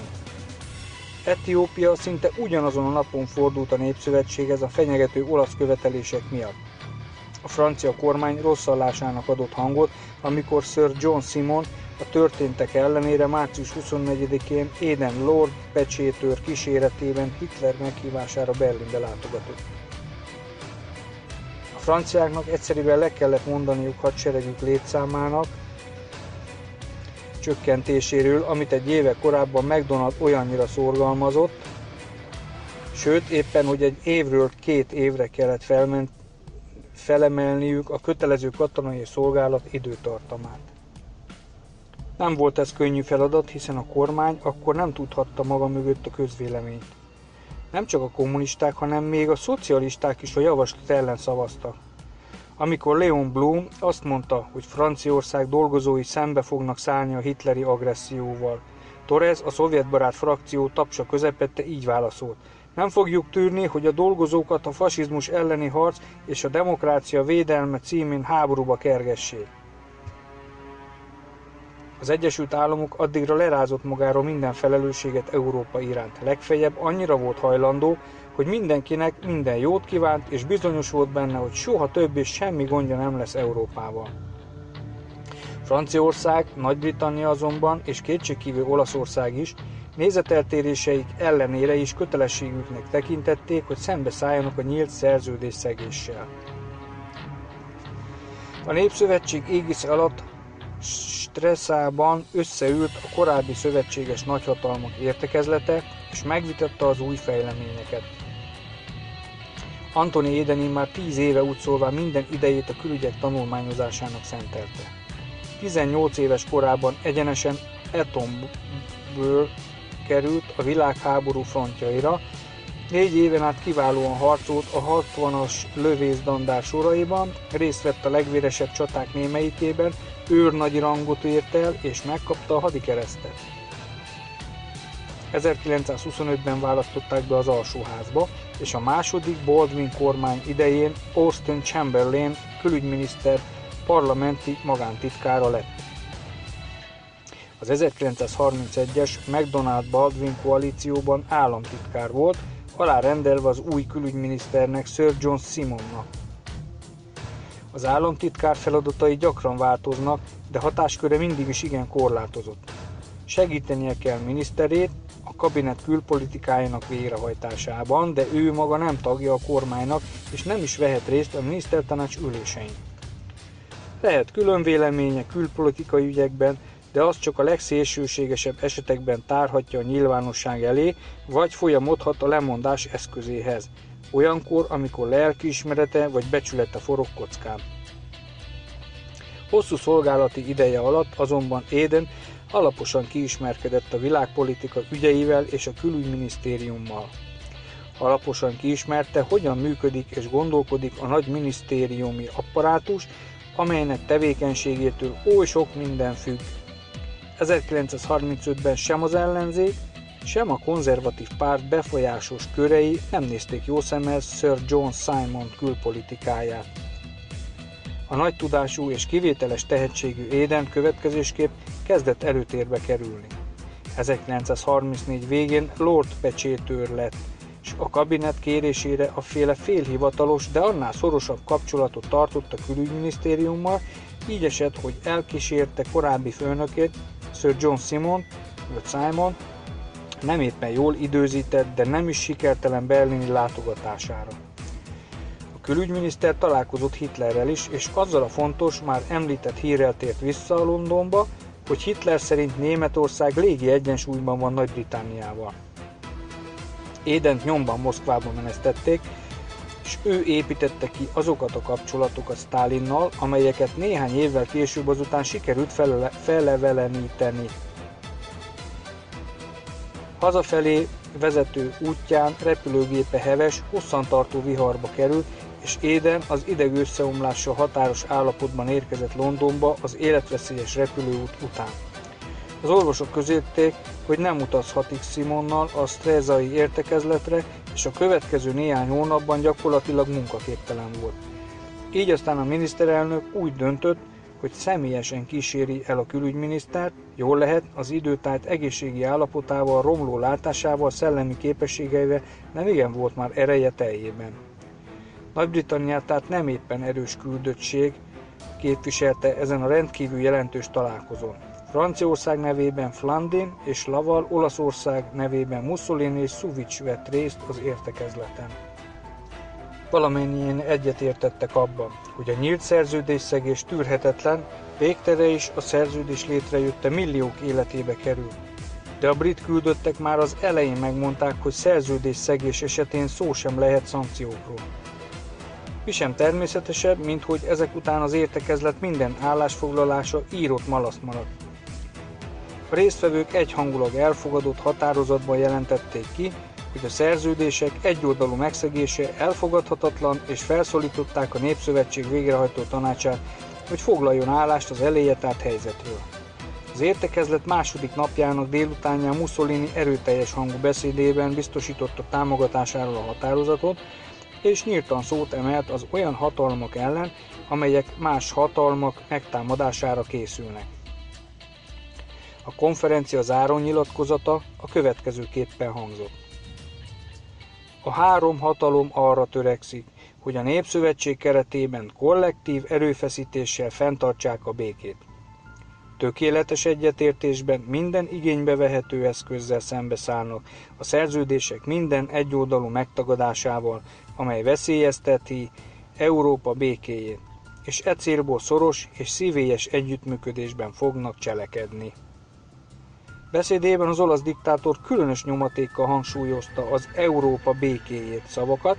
Etiópia szinte ugyanazon a napon fordult a Népszövetséghez a fenyegető olasz követelések miatt. A francia kormány rosszallásának adott hangot, amikor Sir John Simon a történtek ellenére március 24-én Eden Lord pecsétőr kíséretében Hitler meghívására Berlinbe látogatott. A franciáknak egyszerűen le kellett mondaniuk hadseregük létszámának csökkentéséről, amit egy éve korábban McDonald olyannyira szorgalmazott, sőt éppen, hogy egy évről 2 évre kellett felemelniük a kötelező katonai szolgálat időtartamát. Nem volt ez könnyű feladat, hiszen a kormány akkor nem tudhatta maga mögött a közvéleményt. Nem csak a kommunisták, hanem még a szocialisták is a javaslat ellen szavaztak. Amikor Léon Blum azt mondta, hogy Franciaország dolgozói szembe fognak szállni a hitleri agresszióval, Torres, a szovjetbarát frakció tapsa közepette így válaszolt: nem fogjuk tűrni, hogy a dolgozókat a fasizmus elleni harc és a demokrácia védelme címén háborúba kergessék. Az Egyesült Államok addigra lerázott magáról minden felelősséget Európa iránt. Legfeljebb annyira volt hajlandó, hogy mindenkinek minden jót kívánt, és bizonyos volt benne, hogy soha többé semmi gondja nem lesz Európával. Franciaország, Nagy-Britannia azonban, és kétségkívül Olaszország is, nézeteltéréseik ellenére is kötelességüknek tekintették, hogy szembeszálljanak a nyílt szerződésszegéssel. A Népszövetség égisze alatt Stresszában összeült a korábbi szövetséges nagyhatalmak értekezlete, és megvitatta az új fejleményeket. Antoni Eden már 10 éve úgy szólván minden idejét a külügyek tanulmányozásának szentelte. 18 éves korában egyenesen Etomből került a világháború frontjaira, 4 éven át kiválóan harcolt a 60-as lövészdandár soraiban, részt vett a legvéresebb csaták némelyikében, őrnagyi rangot ért el és megkapta a hadikeresztet. 1925-ben választották be az alsóházba, és a második Baldwin kormány idején Austin Chamberlain külügyminiszter parlamenti magántitkára lett. Az 1931-es McDonald-Baldwin koalícióban államtitkár volt, alárendelve az új külügyminiszternek, Sir John Simonnak. Az államtitkár feladatai gyakran változnak, de hatásköre mindig is igen korlátozott. Segítenie kell miniszterét a kabinet külpolitikájának végrehajtásában, de ő maga nem tagja a kormánynak, és nem is vehet részt a minisztertanács ülésein. Lehet külön véleménye külpolitikai ügyekben, de azt csak a legszélsőségesebb esetekben tárhatja a nyilvánosság elé, vagy folyamodhat a lemondás eszközéhez, olyankor, amikor lelkiismerete vagy becsülete forog kockán. Hosszú szolgálati ideje alatt azonban Eden alaposan kiismerkedett a világpolitika ügyeivel és a külügyminisztériummal. Alaposan kiismerte, hogyan működik és gondolkodik a nagy minisztériumi apparátus, amelynek tevékenységétől oly sok minden függ. 1935-ben sem az ellenzék, sem a konzervatív párt befolyásos körei nem nézték jó szemmel Sir John Simon külpolitikáját. A nagy tudású és kivételes tehetségű Eden következésképp kezdett előtérbe kerülni. 1934 végén Lord pecsétőr lett, és a kabinet kérésére a féle félhivatalos, de annál szorosabb kapcsolatot tartott a külügyminisztériummal, így esett, hogy elkísérte korábbi főnökét, Sir John Simon nem éppen jól időzített, de nem is sikertelen berlini látogatására. A külügyminiszter találkozott Hitlerrel is, és azzal a fontos, már említett hírrel tért vissza a Londonba, hogy Hitler szerint Németország légi egyensúlyban van Nagy-Britanniával. Édent nyomban Moszkvába menesztették, és ő építette ki azokat a kapcsolatokat Sztálinnal, amelyeket néhány évvel később azután sikerült feleveleníteni. Hazafelé vezető útján repülőgépe heves, hosszantartó viharba került, és Eden az idegösszeomlással határos állapotban érkezett Londonba az életveszélyes repülőút után. Az orvosok közölték, hogy nem utazhatik Simonnal a strezai értekezletre, és a következő néhány hónapban gyakorlatilag munkaképtelen volt. Így aztán a miniszterelnök úgy döntött, hogy személyesen kíséri el a külügyminisztert, jól lehet, az időtájt egészségi állapotával, romló látásával, szellemi képességeivel nem igen volt már ereje teljében. Nagy-Britanniát tehát nem éppen erős küldöttség képviselte ezen a rendkívül jelentős találkozón. Franciaország nevében Flandin és Laval, Olaszország nevében Mussolini és Suvic vett részt az értekezleten. Valamennyien egyetértettek abban, hogy a nyílt szerződésszegés tűrhetetlen, végtere is a szerződés létrejötte milliók életébe kerül. De a brit küldöttek már az elején megmondták, hogy szerződésszegés esetén szó sem lehet szankciókról. Mi sem természetesebb, mint hogy ezek után az értekezlet minden állásfoglalása írott malaszt maradt. A résztvevők egyhangulag elfogadott határozatban jelentették ki, hogy a szerződések egyoldalú megszegése elfogadhatatlan, és felszólították a Népszövetség végrehajtó tanácsát, hogy foglaljon állást az eléje tárt helyzetről. Az értekezlet második napjának délutánján Mussolini erőteljes hangú beszédében biztosította támogatásáról a határozatot, és nyíltan szót emelt az olyan hatalmak ellen, amelyek más hatalmak megtámadására készülnek. A konferencia záró nyilatkozata a következőképpen hangzott. A három hatalom arra törekszik, hogy a Népszövetség keretében kollektív erőfeszítéssel fenntartsák a békét. Tökéletes egyetértésben minden igénybe vehető eszközzel szembeszállnak a szerződések minden egyoldalú megtagadásával, amely veszélyezteti Európa békéjét, és e célból szoros és szívélyes együttműködésben fognak cselekedni. Beszédében az olasz diktátor különös nyomatékkal hangsúlyozta az Európa békéjét szavakat,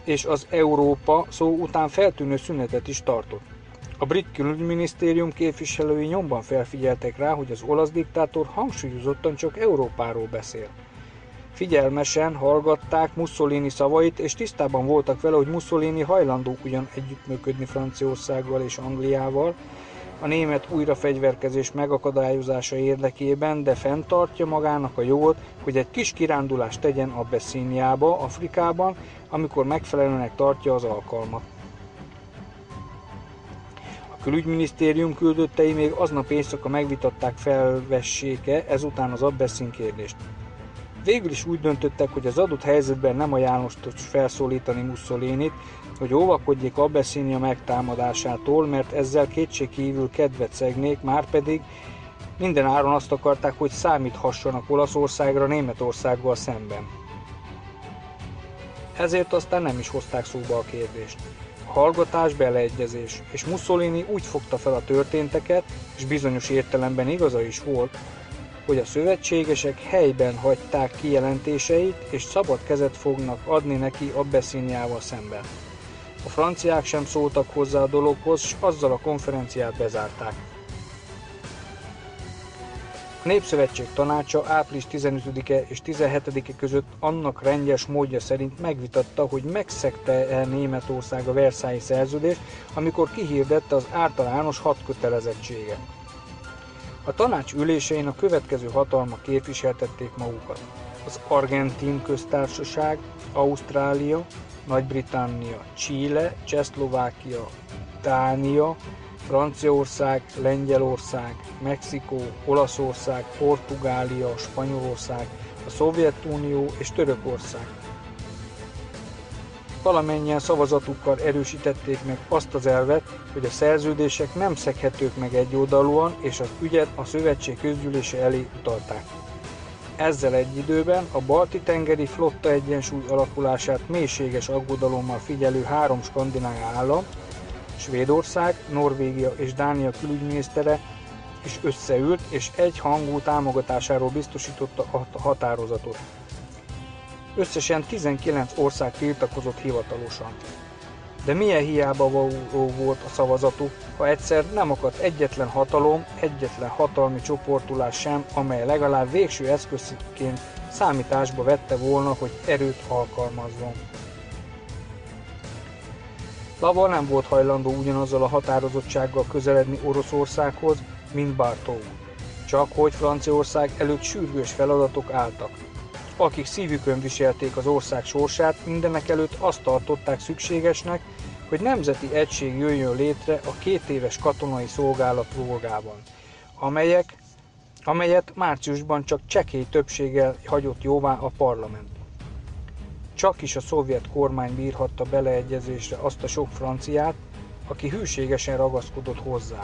és az Európa szó után feltűnő szünetet is tartott. A brit külügyminisztérium képviselői nyomban felfigyeltek rá, hogy az olasz diktátor hangsúlyozottan csak Európáról beszél. Figyelmesen hallgatták Mussolini szavait, és tisztában voltak vele, hogy Mussolini hajlandó ugyan együttműködni Franciaországgal és Angliával a német újrafegyverkezés megakadályozása érdekében, de fenntartja magának a jogot, hogy egy kis kirándulást tegyen Abyssiniába, Afrikában, amikor megfelelőnek tartja az alkalmat. A külügyminisztérium küldöttei még aznap éjszaka megvitatták, felvessék-e ezután az Abysszin kérdést. Végül is úgy döntöttek, hogy az adott helyzetben nem ajánlottos felszólítani Mussolinit, hogy óvakodjék Abyszinia megtámadásától, mert ezzel kétségkívül kedvet szegnék, márpedig minden áron azt akarták, hogy számíthassanak Olaszországra Németországgal szemben. Ezért aztán nem is hozták szóba a kérdést. A hallgatás beleegyezés, és Mussolini úgy fogta fel a történteket, és bizonyos értelemben igaza is volt, hogy a szövetségesek helyben hagyták kijelentéseit, és szabad kezet fognak adni neki Abyssiniával szemben. A franciák sem szóltak hozzá a dologhoz, és azzal a konferenciát bezárták. A Népszövetség tanácsa április 15-e és 17-e között annak rendes módja szerint megvitatta, hogy megszegte-e Németország a Versailles szerződést, amikor kihirdette az általános hadkötelezettséget. A tanács ülésein a következő hatalmak képviseltették magukat: az Argentin köztársaság, Ausztrália, Nagy-Britannia, Chile, Csehszlovákia, Dánia, Franciaország, Lengyelország, Mexikó, Olaszország, Portugália, Spanyolország, a Szovjetunió és Törökország. Valamennyien szavazatukkal erősítették meg azt az elvet, hogy a szerződések nem szeghetők meg egyoldalúan, és az ügyet a szövetség közgyűlése elé utalták. Ezzel egy időben a balti-tengeri flotta egyensúly alakulását mélységes aggodalommal figyelő három skandináv állam, Svédország, Norvégia és Dánia külügyminisztere is összeült, és egyhangú támogatásáról biztosította a határozatot. Összesen 19 ország tiltakozott hivatalosan. De milyen hiába való volt a szavazatuk, ha egyszer nem akadt egyetlen hatalom, egyetlen hatalmi csoportulás sem, amely legalább végső eszközként számításba vette volna, hogy erőt alkalmazzon. Laval nem volt hajlandó ugyanazzal a határozottsággal közeledni Oroszországhoz, mint Barthó. Csak hogy Franciaország előtt sürgős feladatok álltak. Akik szívükön viselték az ország sorsát, mindenekelőtt azt tartották szükségesnek, hogy nemzeti egység jöjjön létre a 2 éves katonai szolgálat volgában, amelyet márciusban csak csekély többséggel hagyott jóvá a parlament. Csak is a szovjet kormány bírhatta beleegyezésre azt a sok franciát, aki hűségesen ragaszkodott hozzá.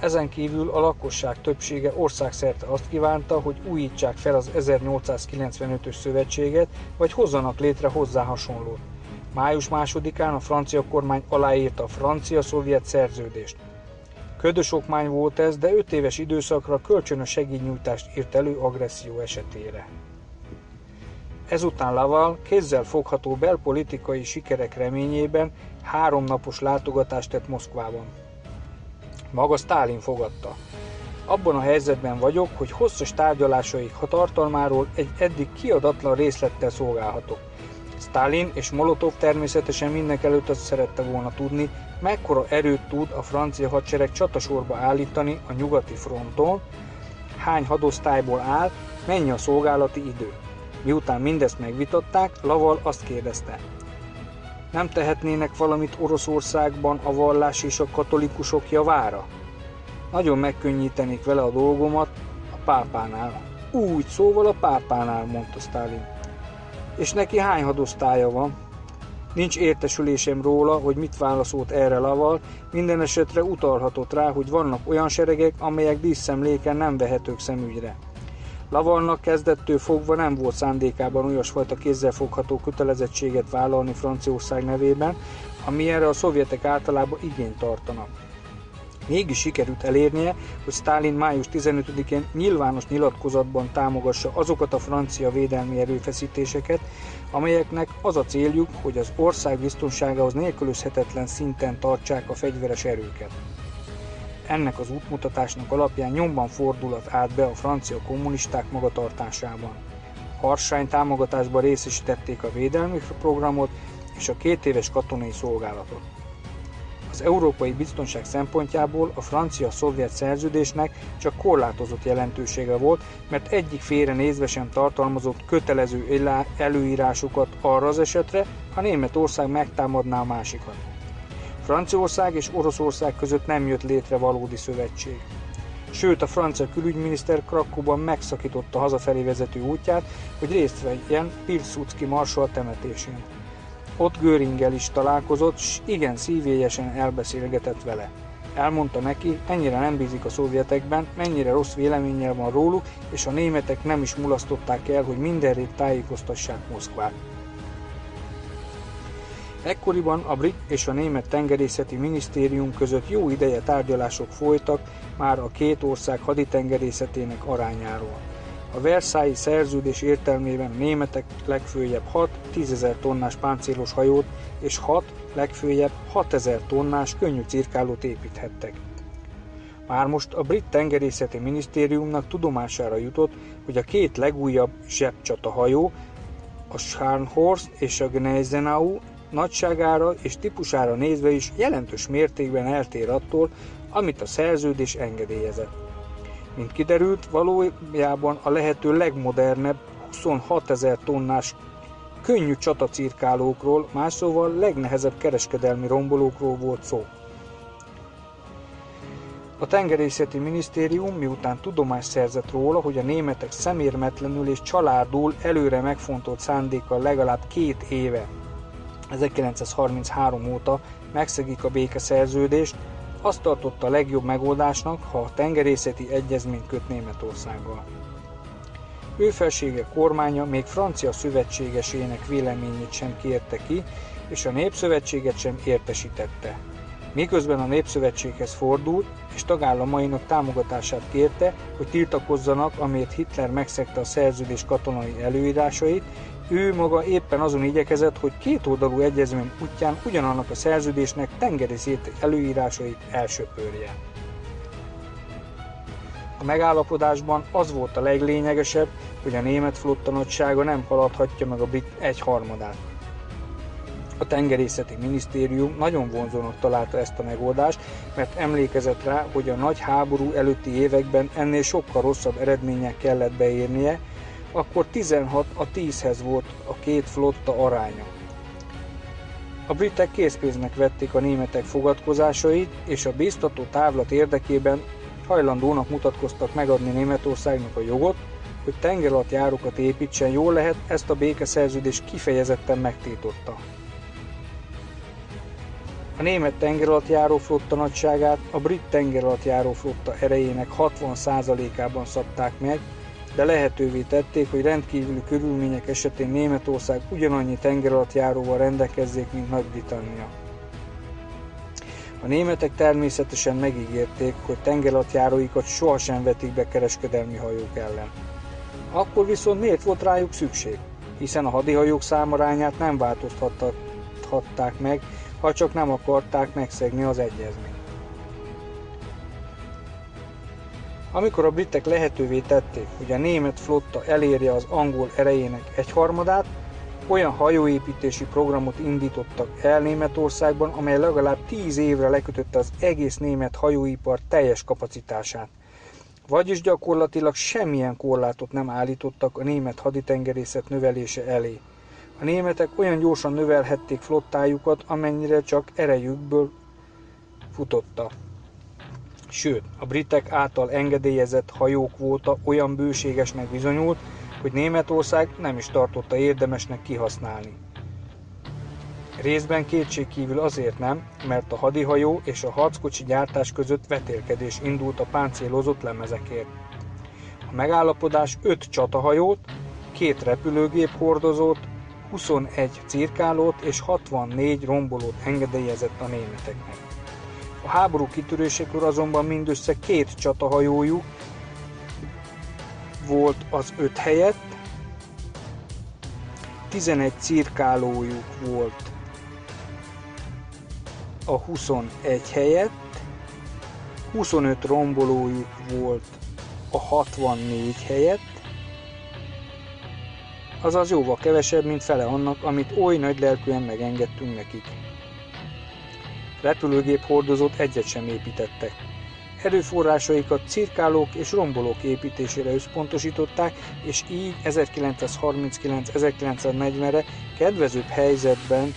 Ezen kívül a lakosság többsége országszerte azt kívánta, hogy újítsák fel az 1895-ös szövetséget, vagy hozzanak létre hozzá hasonlót. Május 2-án a francia kormány aláírta a francia-szovjet szerződést. Ködös okmány volt ez, de 5 éves időszakra kölcsönös segédnyújtást írt elő agresszió esetére. Ezután Laval kézzel fogható belpolitikai sikerek reményében 3 napos látogatást tett Moszkvában. Maga Sztálin fogadta. Abban a helyzetben vagyok, hogy hosszas tárgyalásaik tartalmáról egy eddig kiadatlan részlettel szolgálhatok. Sztálin és Molotov természetesen mindenekelőtt azt szerette volna tudni, mekkora erőt tud a francia hadsereg csatasorba állítani a nyugati fronton, hány hadosztályból áll, mennyi a szolgálati idő. Miután mindezt megvitatták, Laval azt kérdezte: nem tehetnének valamit Oroszországban a vallás és a katolikusok javára? Nagyon megkönnyítenék vele a dolgomat a pápánál. Úgy, szóval a pápánál, mondta Sztálin. És neki hány hadosztálya van? Nincs értesülésem róla, hogy mit válaszolt erre Laval, minden esetre utalhatott rá, hogy vannak olyan seregek, amelyek díszszemléken nem vehetők szemügyre. Lavalnak kezdettől fogva nem volt szándékában olyasfajta kézzelfogható kötelezettséget vállalni Franciaország nevében, amilyenre a szovjetek általában igényt tartanak. Mégis sikerült elérnie, hogy Sztálin május 15-én nyilvános nyilatkozatban támogassa azokat a francia védelmi erőfeszítéseket, amelyeknek az a céljuk, hogy az ország biztonságához nélkülözhetetlen szinten tartsák a fegyveres erőket. Ennek az útmutatásnak alapján nyomban fordulat állt be a francia kommunisták magatartásában. Harsány támogatásban részesítették a védelmi programot és a 2 éves katonai szolgálatot. Az európai biztonság szempontjából a francia-szovjet szerződésnek csak korlátozott jelentősége volt, mert egyik félre nézve sem tartalmazott kötelező előírásokat arra az esetre, ha Németország megtámadná a másikat. Franciaország és Oroszország között nem jött létre valódi szövetség. Sőt, a francia külügyminiszter Krakóban megszakította hazafelé vezető útját, hogy részt vegyen Pilsudski marsall temetésén. Ott Göringgel is találkozott, s igen szívélyesen elbeszélgetett vele. Elmondta neki, ennyire nem bízik a szovjetekben, mennyire rossz véleménnyel van róluk, és a németek nem is mulasztották el, hogy mindenrét tájékoztassák Moszkvát. Ekkoriban a brit és a német tengerészeti minisztérium között jó ideje tárgyalások folytak már a 2 ország haditengerészetének arányáról. A Versailles szerződés értelmében a németek legföljebb 6 10 000 tonnás páncélos hajót és 6 legföljebb 6 000 tonnás könnyű cirkálót építhettek. Már most a brit tengerészeti minisztériumnak tudomására jutott, hogy a 2 legújabb zsebcsatahajó, a Scharnhorst és a Gneisenau nagyságára és típusára nézve is jelentős mértékben eltér attól, amit a szerződés engedélyezett. Mint kiderült, valójában a lehető legmodernebb 26 000 tonnás könnyű csatacirkálókról, más szóval legnehezebb kereskedelmi rombolókról volt szó. A tengerészeti minisztérium miután tudomást szerzett róla, hogy a németek szemérmetlenül és családul előre megfontolt szándékkal legalább 2 éve, 1933 óta megszegik a békeszerződést, azt tartotta a legjobb megoldásnak, ha a tengerészeti egyezményt köt Németországgal. Ő felsége kormánya még francia szövetségesének véleményét sem kérte ki, és a Népszövetséget sem értesítette. Miközben a Népszövetséghez fordult, és tagállamainak támogatását kérte, hogy tiltakozzanak, amiért Hitler megszegte a szerződés katonai előírásait, ő maga éppen azon igyekezett, hogy 2 oldalú egyezmény útján ugyanannak a szerződésnek tengerészeti előírásait elsöpörje. A megállapodásban az volt a leglényegesebb, hogy a német flotta nagysága nem haladhatja meg a brit 1/3-át. A tengerészeti minisztérium nagyon vonzónak találta ezt a megoldást, mert emlékezett rá, hogy a nagy háború előtti években ennél sokkal rosszabb eredmények kellett beérnie, akkor 16-10-hez volt a 2 flotta aránya. A britek készpénznek vették a németek fogadkozásait, és a bíztató távlat érdekében hajlandónak mutatkoztak megadni Németországnak a jogot, hogy tengeralattjárókat építsen, jól lehet, ezt a békeszerződés kifejezetten megtiltotta. A német tengeralattjáró flotta nagyságát a brit tengeralattjáró flotta erejének 60%-ában szabták meg, de lehetővé tették, hogy rendkívüli körülmények esetén Németország ugyanannyi tengeralattjáróval rendelkezzék, mint Nagy-Britannia. A németek természetesen megígérték, hogy tengeralattjáróikat sohasem vetik be kereskedelmi hajók ellen. Akkor viszont miért volt rájuk szükség? Hiszen a hadihajók számarányát nem változtathatták meg, ha csak nem akarták megszegni az egyezményt. Amikor a britek lehetővé tették, hogy a német flotta elérje az angol erejének 1/3-át, olyan hajóépítési programot indítottak el Németországban, amely legalább 10 évre lekötötte az egész német hajóipar teljes kapacitását. Vagyis gyakorlatilag semmilyen korlátot nem állítottak a német haditengerészet növelése elé. A németek olyan gyorsan növelhették flottájukat, amennyire csak erejükből futotta. Sőt, a britek által engedélyezett hajókvóta olyan bőségesnek bizonyult, hogy Németország nem is tartotta érdemesnek kihasználni. Részben kétségkívül azért nem, mert a hadihajó és a harckocsi gyártás között vetélkedés indult a páncélozott lemezekért. A megállapodás 5 csatahajót, 2 repülőgép hordozót, 21 cirkálót és 64 rombolót engedélyezett a németeknek. A háború kitörésekor azonban mindössze 2 csatahajójuk volt az 5 helyett, 11 cirkálójuk volt a 21 helyett, 25 rombolójuk volt a 64 helyett, azaz jóval kevesebb, mint fele annak, amit oly nagy lelkűen megengedtünk nekik. Repülőgép hordozót egyet sem építettek. Erőforrásaikat cirkálók és rombolók építésére összpontosították, és így 1939-1940-re kedvezőbb helyzetben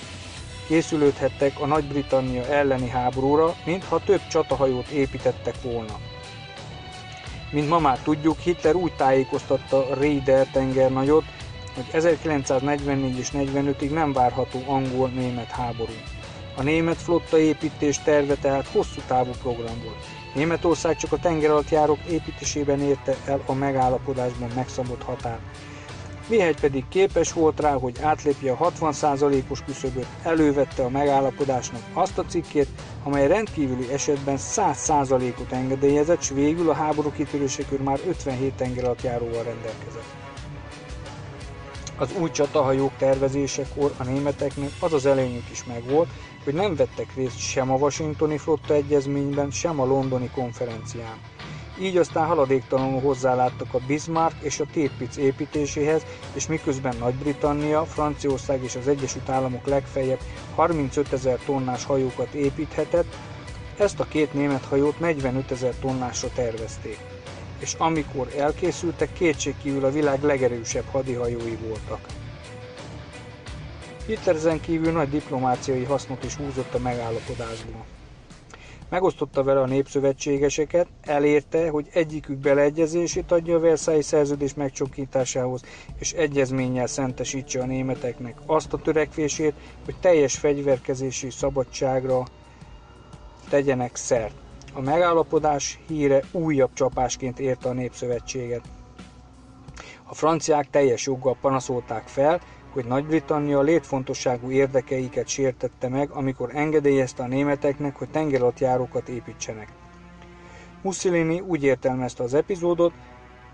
készülődhettek a Nagy-Britannia elleni háborúra, mintha több csatahajót építettek volna. Mint ma már tudjuk, Hitler úgy tájékoztatta Raeder tengernagyot, hogy 1944 és 45-ig nem várható angol-német háború. A német flotta építés terve tehát hosszú távú program volt. Németország csak a tengeralattjárók építésében érte el a megállapodásban megszabott határt. Mihelyt pedig képes volt rá, hogy átlépje a 60%-os küszöböt, elővette a megállapodásnak azt a cikkét, amely rendkívüli esetben 100%-ot engedélyezett, s végül a háború kitörésekor már 57 tengeralattjáróval rendelkezett. Az új csatahajók tervezésekor a németeknek az az előnyük is megvolt, hogy nem vettek részt sem a washingtoni flotta egyezményben, sem a londoni konferencián. Így aztán haladéktalanul hozzáláttak a Bismarck és a Tirpitz építéséhez, és miközben Nagy-Britannia, Franciaország és az Egyesült Államok legfeljebb 35 000 tonnás hajókat építhetett, ezt a 2 német hajót 45 000 tonnásra tervezték. És amikor elkészültek, kétségkívül a világ legerősebb hadihajói voltak. Hitler ezen kívül nagy diplomáciai hasznot is húzott a megállapodásból. Megosztotta vele a népszövetségeseket, elérte, hogy egyikük beleegyezését adja a Versailles szerződés megcsonkításához, és egyezménnyel szentesítse a németeknek azt a törekvését, hogy teljes fegyverkezési szabadságra tegyenek szert. A megállapodás híre újabb csapásként érte a népszövetséget. A franciák teljes joggal panaszolták fel, hogy Nagy-Britannia létfontosságú érdekeiket sértette meg, amikor engedélyezte a németeknek, hogy tengeralattjárókat építsenek. Mussolini úgy értelmezte az epizódot,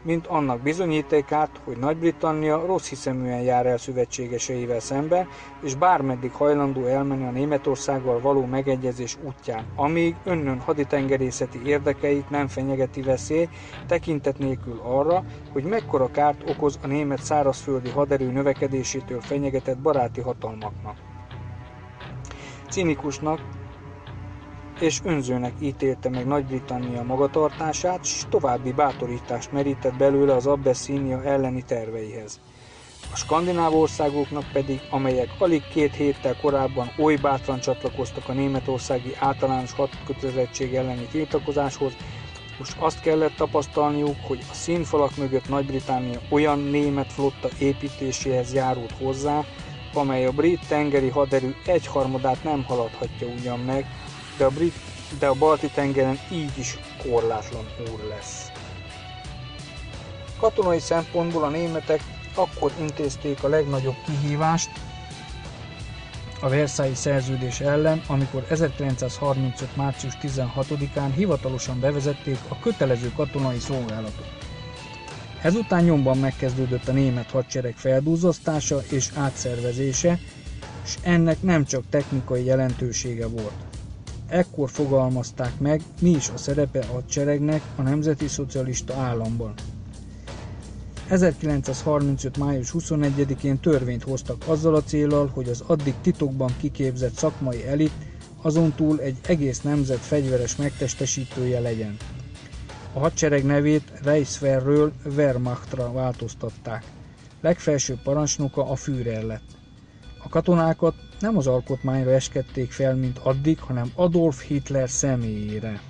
mint annak bizonyítékát, hogy Nagy-Britannia rosszhiszeműen jár el szövetségeseivel szemben, és bármeddig hajlandó elmenni a Németországgal való megegyezés útján, amíg önnön haditengerészeti érdekeit nem fenyegeti veszély, tekintet nélkül arra, hogy mekkora kárt okoz a német szárazföldi haderő növekedésétől fenyegetett baráti hatalmaknak. Cinikusnak és önzőnek ítélte meg Nagy-Britannia magatartását, s további bátorítást merített belőle az Abyssinia elleni terveihez. A skandináv országoknak pedig, amelyek alig 2 héttel korábban oly bátran csatlakoztak a németországi általános hadkötelezettség elleni tiltakozáshoz, most azt kellett tapasztalniuk, hogy a színfalak mögött Nagy-Britannia olyan német flotta építéséhez járult hozzá, amely a brit tengeri haderő 1/3-át nem haladhatja ugyan meg, de a Balti-tengeren így is korlátlan úr lesz. Katonai szempontból a németek akkor intézték a legnagyobb kihívást a Versailles szerződés ellen, amikor 1935. március 16-án hivatalosan bevezették a kötelező katonai szolgálatot. Ezután nyomban megkezdődött a német hadsereg feldúzzasztása és átszervezése, és ennek nem csak technikai jelentősége volt. Ekkor fogalmazták meg, mi is a szerepe a hadseregnek a nemzeti szocialista államban. 1935. május 21-én törvényt hoztak azzal a céllal, hogy az addig titokban kiképzett szakmai elit azontúl egy egész nemzet fegyveres megtestesítője legyen. A hadsereg nevét Reichswehrről Wehrmachtra változtatták. Legfelsőbb parancsnoka a Führer lett. A katonákat nem az alkotmányra eskették fel, mint addig, hanem Adolf Hitler személyére.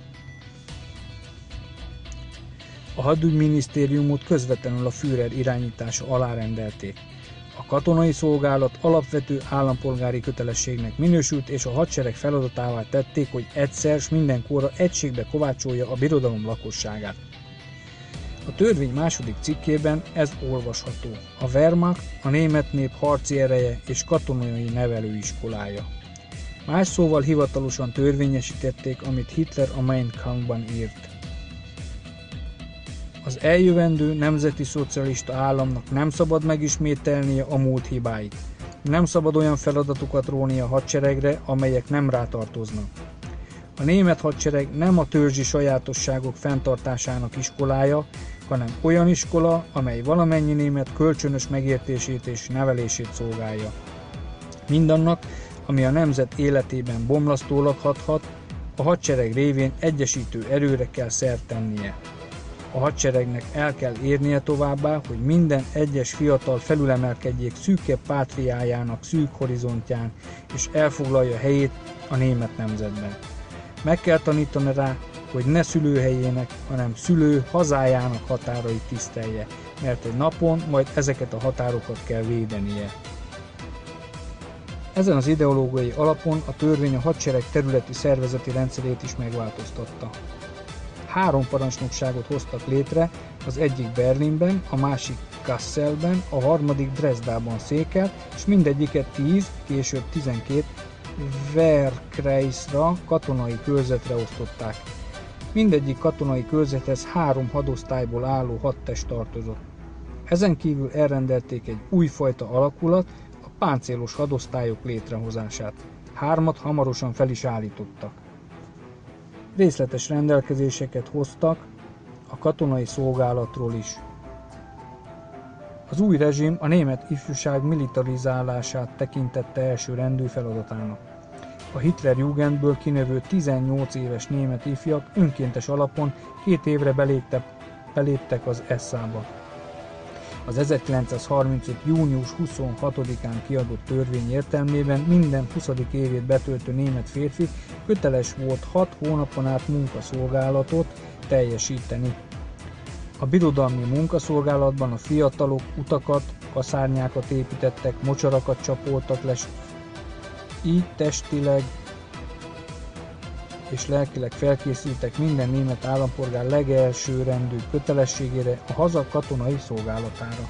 A hadügyminisztériumot közvetlenül a Führer irányítása alá rendelték. A katonai szolgálat alapvető állampolgári kötelességnek minősült, és a hadsereg feladatává tették, hogy egyszer s mindenkorra egységbe kovácsolja a birodalom lakosságát. A törvény második cikkében ez olvasható. A Wehrmacht a német nép harci ereje és katonai nevelőiskolája. Más szóval hivatalosan törvényesítették, amit Hitler a Mein Kampfban írt. Az eljövendő nemzeti szocialista államnak nem szabad megismételnie a múlt hibáit. Nem szabad olyan feladatokat róni a hadseregre, amelyek nem rátartoznak. A német hadsereg nem a törzsi sajátosságok fenntartásának iskolája, hanem olyan iskola, amely valamennyi német kölcsönös megértését és nevelését szolgálja. Mindannak, ami a nemzet életében bomlasztólag hathat, a hadsereg révén egyesítő erőre kell szert tennie. A hadseregnek el kell érnie továbbá, hogy minden egyes fiatal felülemelkedjék szűkebb pátriájának szűk horizontján, és elfoglalja helyét a német nemzetben. Meg kell tanítani rá, hogy ne szülőhelyének, hanem szülő hazájának határait tisztelje, mert egy napon majd ezeket a határokat kell védenie. Ezen az ideológiai alapon a törvény a hadsereg területi szervezeti rendszerét is megváltoztatta. 3 parancsnokságot hoztak létre, az egyik Berlinben, a másik Kasselben, a harmadik Dresdában székelt, és mindegyiket 10, később 12 Wehrkreisra, katonai körzetre osztották. Mindegyik katonai körzethez 3 hadosztályból álló hadtest tartozott. Ezen kívül elrendelték egy újfajta alakulat, a páncélos hadosztályok létrehozását. 3-at hamarosan fel is állítottak. Részletes rendelkezéseket hoztak a katonai szolgálatról is. Az új rezsim a német ifjúság militarizálását tekintette elsőrendű feladatának. A Hitlerjugendből kinövő 18 éves német ifjak önkéntes alapon 2 évre beléptek az SA-ba. Az 1935. június 26-án kiadott törvény értelmében minden 20. évét betöltő német férfi köteles volt 6 hónapon át munkaszolgálatot teljesíteni. A birodalmi munkaszolgálatban a fiatalok utakat, kaszárnyákat építettek, mocsarakat csapoltak le, így testileg és lelkileg felkészültek minden német állampolgár legelsőrendű kötelességére, a haza katonai szolgálatára.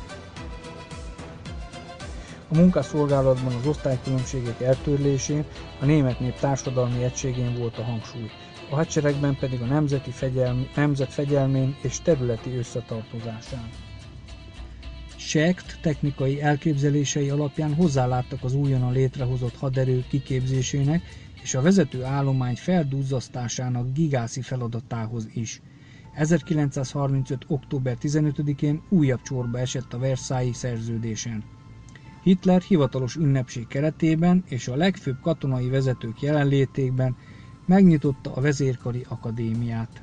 A munkaszolgálatban az osztálykülönbségek eltörlésén, a német nép társadalmi egységén volt a hangsúly, a hadseregben pedig a nemzet fegyelmén és területi összetartozásán. Schecht technikai elképzelései alapján hozzáláttak az újonnan létrehozott haderő kiképzésének és a vezető állomány felduzzasztásának gigászi feladatához is. 1935. október 15-én újabb csorba esett a Versailles szerződésen. Hitler hivatalos ünnepség keretében és a legfőbb katonai vezetők jelenlétében megnyitotta a vezérkari akadémiát.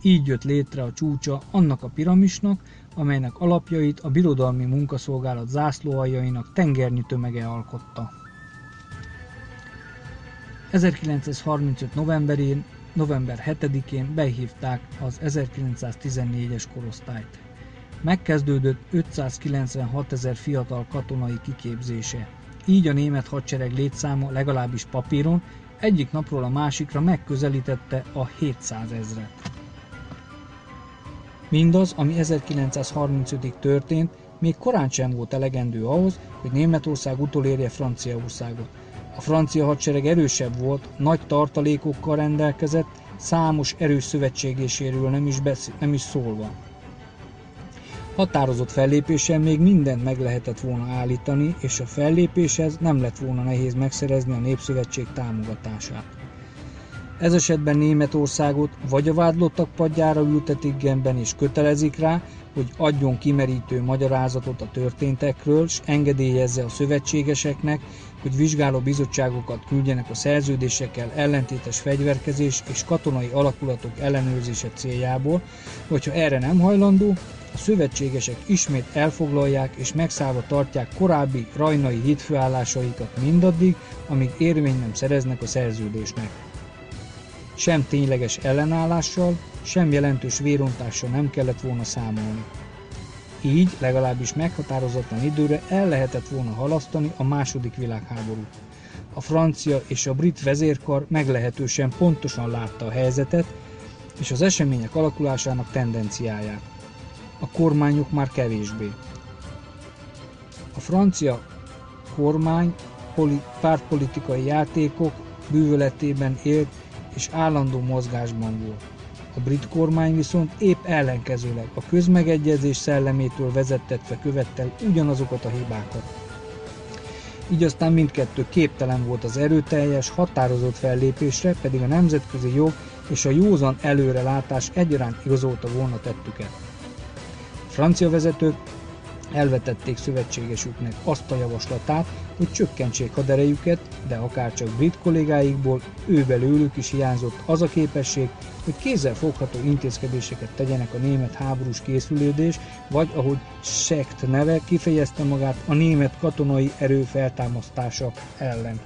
Így jött létre a csúcsa annak a piramisnak, amelynek alapjait a birodalmi munkaszolgálat zászlóaljainak tengernyi tömege alkotta. 1935. november 7-én behívták az 1914-es korosztályt. Megkezdődött 596 000 fiatal katonai kiképzése. Így a német hadsereg létszáma legalábbis papíron egyik napról a másikra megközelítette a 700 000-et. Mindaz, ami 1935-ig történt, még korán sem volt elegendő ahhoz, hogy Németország utolérje Franciaországot. A francia hadsereg erősebb volt, nagy tartalékokkal rendelkezett, számos erős szövetségéséről nem is szólva. Határozott fellépéssel még mindent meg lehetett volna állítani, és a fellépéshez nem lett volna nehéz megszerezni a Népszövetség támogatását. Ez esetben Németországot vagy a vádlottak padjára ültetik Genfben és kötelezik rá, hogy adjon kimerítő magyarázatot a történtekről, s engedélyezze a szövetségeseknek, hogy vizsgáló bizottságokat küldjenek a szerződésekkel ellentétes fegyverkezés és katonai alakulatok ellenőrzése céljából, vagy ha erre nem hajlandó, a szövetségesek ismét elfoglalják és megszállva tartják korábbi rajnai hitfőállásaikat mindaddig, amíg érvényt nem szereznek a szerződésnek. Sem tényleges ellenállással, sem jelentős vérontással nem kellett volna számolni. Így legalábbis meghatározatlan időre el lehetett volna halasztani a második világháborút. A francia és a brit vezérkar meglehetősen pontosan látta a helyzetet és az események alakulásának tendenciáját. A kormányok már kevésbé. A francia kormány pártpolitikai játékok bűvöletében élt és állandó mozgásban volt. A brit kormány viszont épp ellenkezőleg a közmegegyezés szellemétől vezettetve követte el ugyanazokat a hibákat. Így aztán mindkettő képtelen volt az erőteljes, határozott fellépésre, pedig a nemzetközi jog és a józan előrelátás egyaránt igazolta volna tettüket. A francia vezetők elvetették szövetségesüknek azt a javaslatát, hogy csökkentsék haderejüket, de akárcsak brit kollégáikból őbelőlük is hiányzott az a képesség, hogy kézzelfogható intézkedéseket tegyenek a német háborús készülődés, vagy ahogy Sekt neve kifejezte magát, a német katonai erő feltámasztása ellen.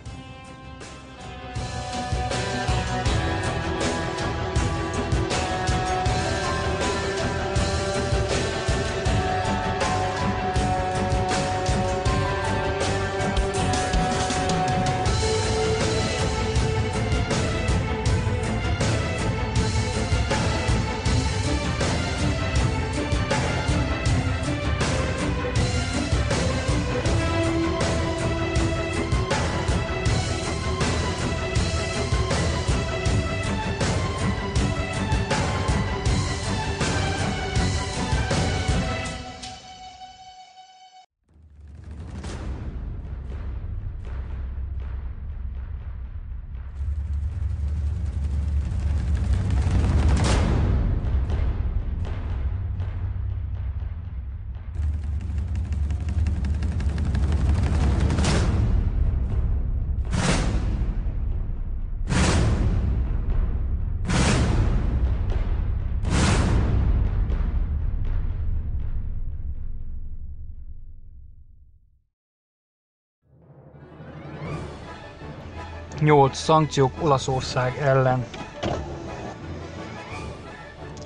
Nyolc szankciók Olaszország ellen.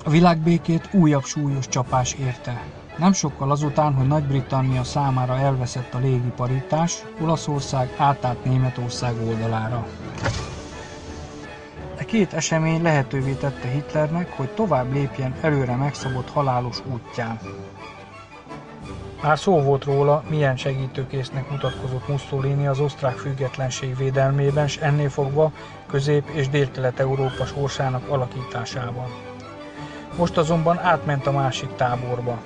A világbékét újabb súlyos csapás érte. Nem sokkal azután, hogy Nagy-Britannia számára elveszett a légiparítás, Olaszország átállt Németország oldalára. E két esemény lehetővé tette Hitlernek, hogy tovább lépjen előre megszabott halálos útján. Már szó volt róla, milyen segítőkésznek mutatkozott Mussolini az osztrák függetlenség védelmében, s ennél fogva Közép- és Délkelet-Európa sorsának alakításában. Most azonban átment a másik táborba.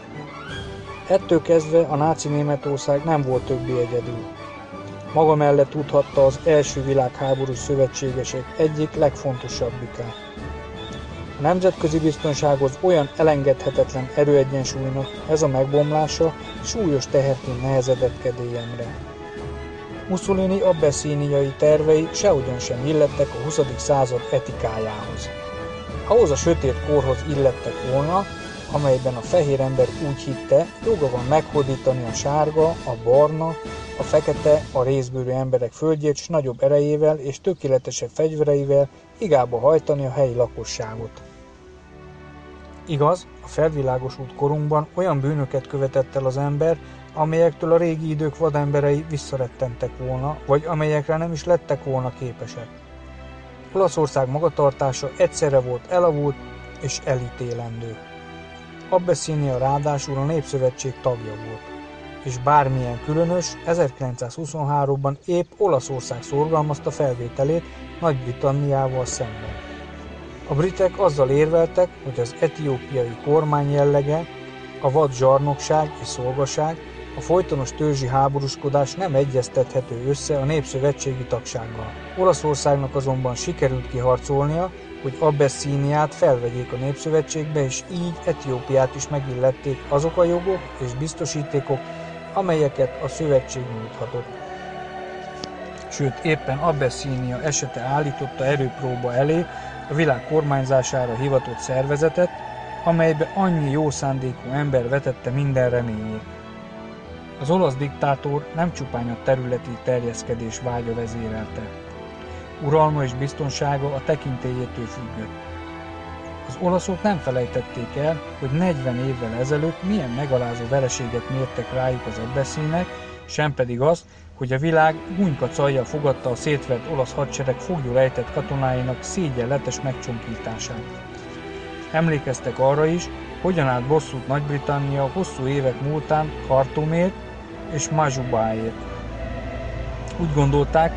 Ettől kezdve a náci Németország nem volt többé egyedül. Maga mellett tudhatta az első világháborús szövetségesek egyik legfontosabbikát. A nemzetközi biztonsághoz olyan elengedhetetlen erőegyensúlynak ez a megbomlása súlyos teherként nehezedett kedélyemre. Mussolini abbeszíniai tervei sehogyan sem illettek a 20. század etikájához. Ahhoz a sötét korhoz illettek volna, amelyben a fehér ember úgy hitte, joga van meghódítani a sárga, a barna, a fekete, a rézbőrű emberek földjét, s nagyobb erejével és tökéletesebb fegyvereivel igába hajtani a helyi lakosságot. Igaz, a felvilágosult korunkban olyan bűnöket követett el az ember, amelyektől a régi idők vademberei visszarettentek volna, vagy amelyekre nem is lettek volna képesek. Olaszország magatartása egyszerre volt elavult és elítélendő. Abbeszínia ráadásul a Népszövetség tagja volt, és bármilyen különös, 1923-ban épp Olaszország szorgalmazta felvételét Nagy-Britanniával szemben. A britek azzal érveltek, hogy az etiópiai kormány jellege, a vad zsarnokság és szolgaság, A folytonos törzsi háborúskodás nem egyeztethető össze a népszövetségi tagsággal. Olaszországnak azonban sikerült kiharcolnia, hogy Abysszíniát felvegyék a népszövetségbe, és így Etiópiát is megillették azok a jogok és biztosítékok, amelyeket a szövetség nyújthatott. Sőt, éppen Abysszínia esete állította erőpróba elé a világ kormányzására hivatott szervezetet, amelybe annyi jó szándékú ember vetette minden reményét. Az olasz diktátor nem csupán a területi terjeszkedés vágya vezérelte. Uralma és biztonsága a tekintélyétől függött. Az olaszok nem felejtették el, hogy 40 évvel ezelőtt milyen megalázó vereséget mértek rájuk az Abysszínek, sem pedig azt, hogy a világ gúnyka cajjal fogadta a szétvert olasz hadsereg foglyul ejtett katonáinak szégyenletes megcsonkítását. Emlékeztek arra is, hogyan állt bosszút Nagy-Britannia hosszú évek múltán Khartoumért és Mazsubáért. Úgy gondolták,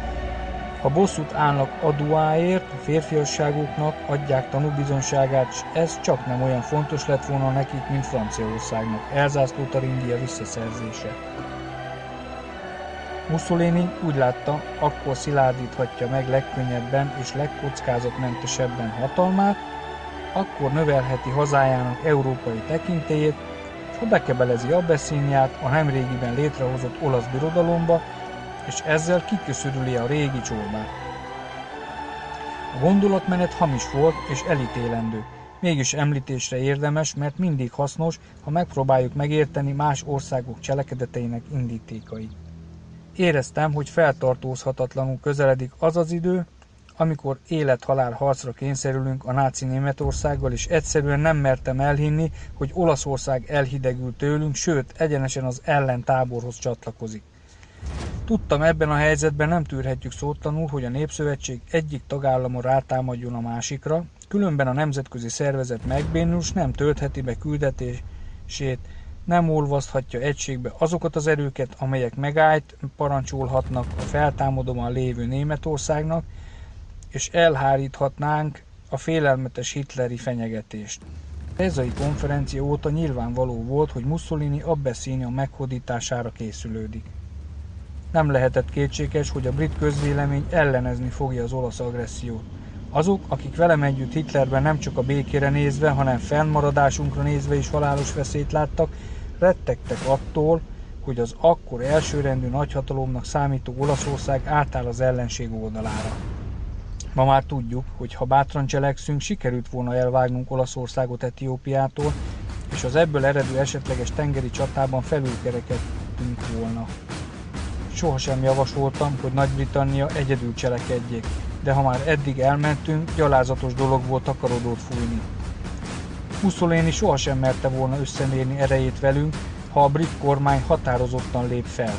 ha bosszút állnak Aduáért, a férfiasságuknak adják tanúbizonyságát, és ez csak nem olyan fontos lett volna nekik, mint Franciaországnak, Elzászló-Taringia visszaszerzése. Mussolini úgy látta, akkor szilárdíthatja meg legkönnyebben és legkockázatmentesebben hatalmát, akkor növelheti hazájának európai tekintélyét, ha bekebelezi Abysszíniát a nemrégiben létrehozott olasz birodalomba, és ezzel kiköszörüli a régi csorbát. A gondolatmenet hamis volt és elítélendő, mégis említésre érdemes, mert mindig hasznos, ha megpróbáljuk megérteni más országok cselekedeteinek indítékait. Éreztem, hogy feltartózhatatlanul közeledik az az idő, amikor élet-halál harcra kényszerülünk a náci Németországgal, és egyszerűen nem mertem elhinni, hogy Olaszország elhidegül tőlünk, sőt, egyenesen az ellentáborhoz csatlakozik. Tudtam, ebben a helyzetben nem tűrhetjük szótlanul, hogy a Népszövetség egyik tagállama rátámadjon a másikra, különben a nemzetközi szervezet megbénul, s nem töltheti be küldetését, nem olvaszthatja egységbe azokat az erőket, amelyek megállt parancsolhatnak a feltámadóban lévő Németországnak, és elháríthatnánk a félelmetes hitleri fenyegetést. A Rezai konferencia óta nyilvánvaló volt, hogy Mussolini Abysszínia meghódítására készülődik. Nem lehetett kétséges, hogy a brit közvélemény ellenezni fogja az olasz agressziót. Azok, akik velem együtt Hitlerben nem csak a békére nézve, hanem fennmaradásunkra nézve is halálos veszélyt láttak, rettegtek attól, hogy az akkor elsőrendű nagyhatalomnak számító Olaszország átáll az ellenség oldalára. Ma már tudjuk, hogy ha bátran cselekszünk, sikerült volna elvágnunk Olaszországot Etiópiától, és az ebből eredő esetleges tengeri csatában felülkerekedtünk volna. Sohasem javasoltam, hogy Nagy-Britannia egyedül cselekedjék, de ha már eddig elmentünk, gyalázatos dolog volt takarodót fújni. Mussolini sohasem merte volna összemérni erejét velünk, ha a brit kormány határozottan lép fel.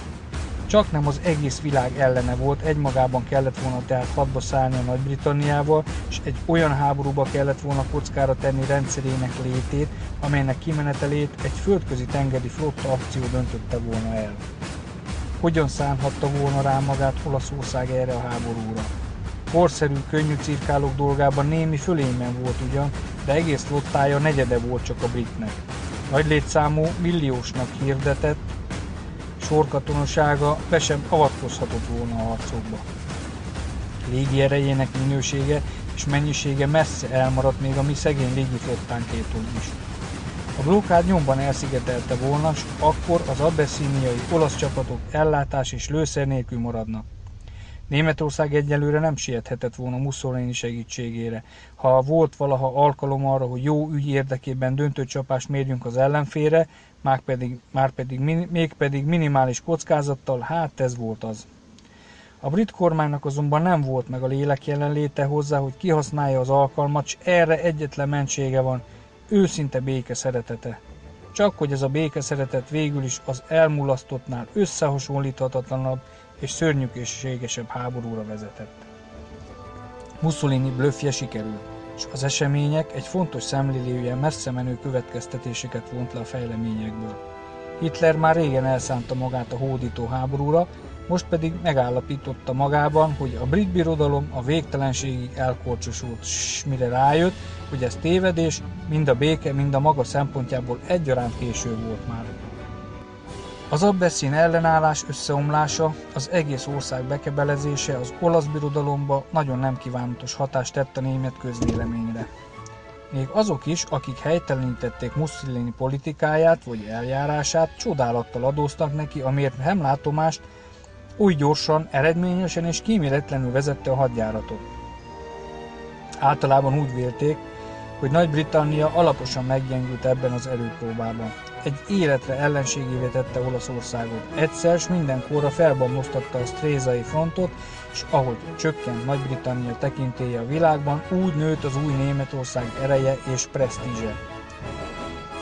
Csak nem az egész világ ellene volt, egymagában kellett volna tehát hadba szállni a Nagy-Britanniával, és egy olyan háborúba kellett volna kockára tenni rendszerének létét, amelynek kimenetelét egy földközi tengeri flotta akció döntötte volna el. Hogyan szánhatta volna rá magát Olaszország erre a háborúra? Korszerű, könnyű cirkálók dolgában némi fölényben volt ugyan, de egész flottája negyede volt csak a britnek. Nagy létszámú, milliósnak hirdetett sorkatonasága be sem avatkozhatott volna a harcokba. Légi erejének minősége és mennyisége messze elmaradt még a mi szegény légiflottánkértől is. A blokkád nyomban elszigetelte volna, s akkor az abysszíniai olasz csapatok ellátás és lőszer nélkül maradnak. Németország egyelőre nem siethetett volna Mussolini segítségére. Ha volt valaha alkalom arra, hogy jó ügy érdekében döntő csapást mérjünk az ellenfélre, mégpedig minimális kockázattal, hát ez volt az. A brit kormánynak azonban nem volt meg a lélek jelenléte hozzá, hogy kihasználja az alkalmat, s erre egyetlen mentsége van, őszinte béke szeretete. Csak hogy ez a béke szeretet végül is az elmulasztottnál összehasonlíthatatlanabb és szörnyűségesebb háborúra vezetett. Mussolini blöffje sikerült, és az események egy fontos szemlélője messze menő következtetéseket vont le a fejleményekből. Hitler már régen elszánta magát a hódító háborúra, most pedig megállapította magában, hogy a brit birodalom a végtelenségig elkorcsosult, s mire rájött, hogy ez tévedés, mind a béke, mind a maga szempontjából egyaránt késő volt már. Az abbeszin ellenállás összeomlása, az egész ország bekebelezése az olasz birodalomba nagyon nem kívánatos hatást tett a német közvéleményre. Még azok is, akik helytelenítették Mussolini politikáját vagy eljárását, csodálattal adóztak neki, amiért nem látomást úgy gyorsan, eredményesen és kíméletlenül vezette a hadjáratot. Általában úgy vélték, hogy Nagy-Britannia alaposan meggyengült ebben az erőpróbában. Egy életre ellenségévé tette Olaszországot. Egyszer s mindenkorra felbomlasztotta a Strésai frontot, és ahogy csökkent Nagy-Britannia tekintélye a világban, úgy nőtt az új Németország ereje és presztízse.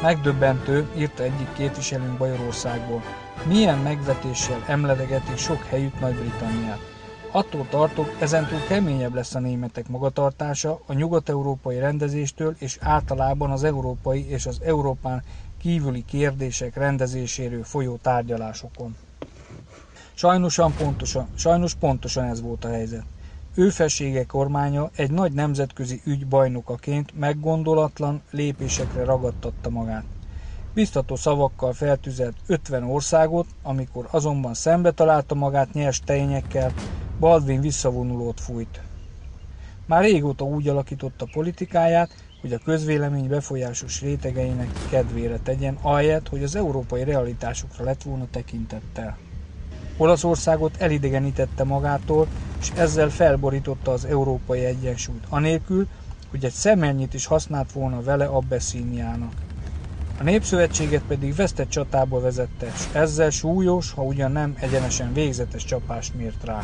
Megdöbbentő, írta egyik képviselőnk Bajorországból, milyen megvetéssel emlegetik sok helyütt Nagy-Britanniát. Attól tartok, ezentúl keményebb lesz a németek magatartása a nyugat-európai rendezéstől és általában az európai és az Európán kívüli kérdések rendezéséről folyó tárgyalásokon. Sajnos pontosan ez volt a helyzet. Ő felsége kormánya egy nagy nemzetközi ügy bajnokaként meggondolatlan lépésekre ragadtatta magát. Biztató szavakkal feltüzelt 50 országot, amikor azonban szembe találta magát nyers tényekkel, Baldwin visszavonulót fújt. Már régóta úgy alakította politikáját, hogy a közvélemény befolyásos rétegeinek kedvére tegyen, ahelyett, hogy az európai realitásokra lett volna tekintettel. Olaszországot elidegenítette magától, és ezzel felborította az európai egyensúlyt, anélkül, hogy egy szemelnyit is használt volna vele Abbeszíniának. A Népszövetséget pedig vesztett csatába vezette, és ezzel súlyos, ha ugyan nem egyenesen végzetes csapást mért rá.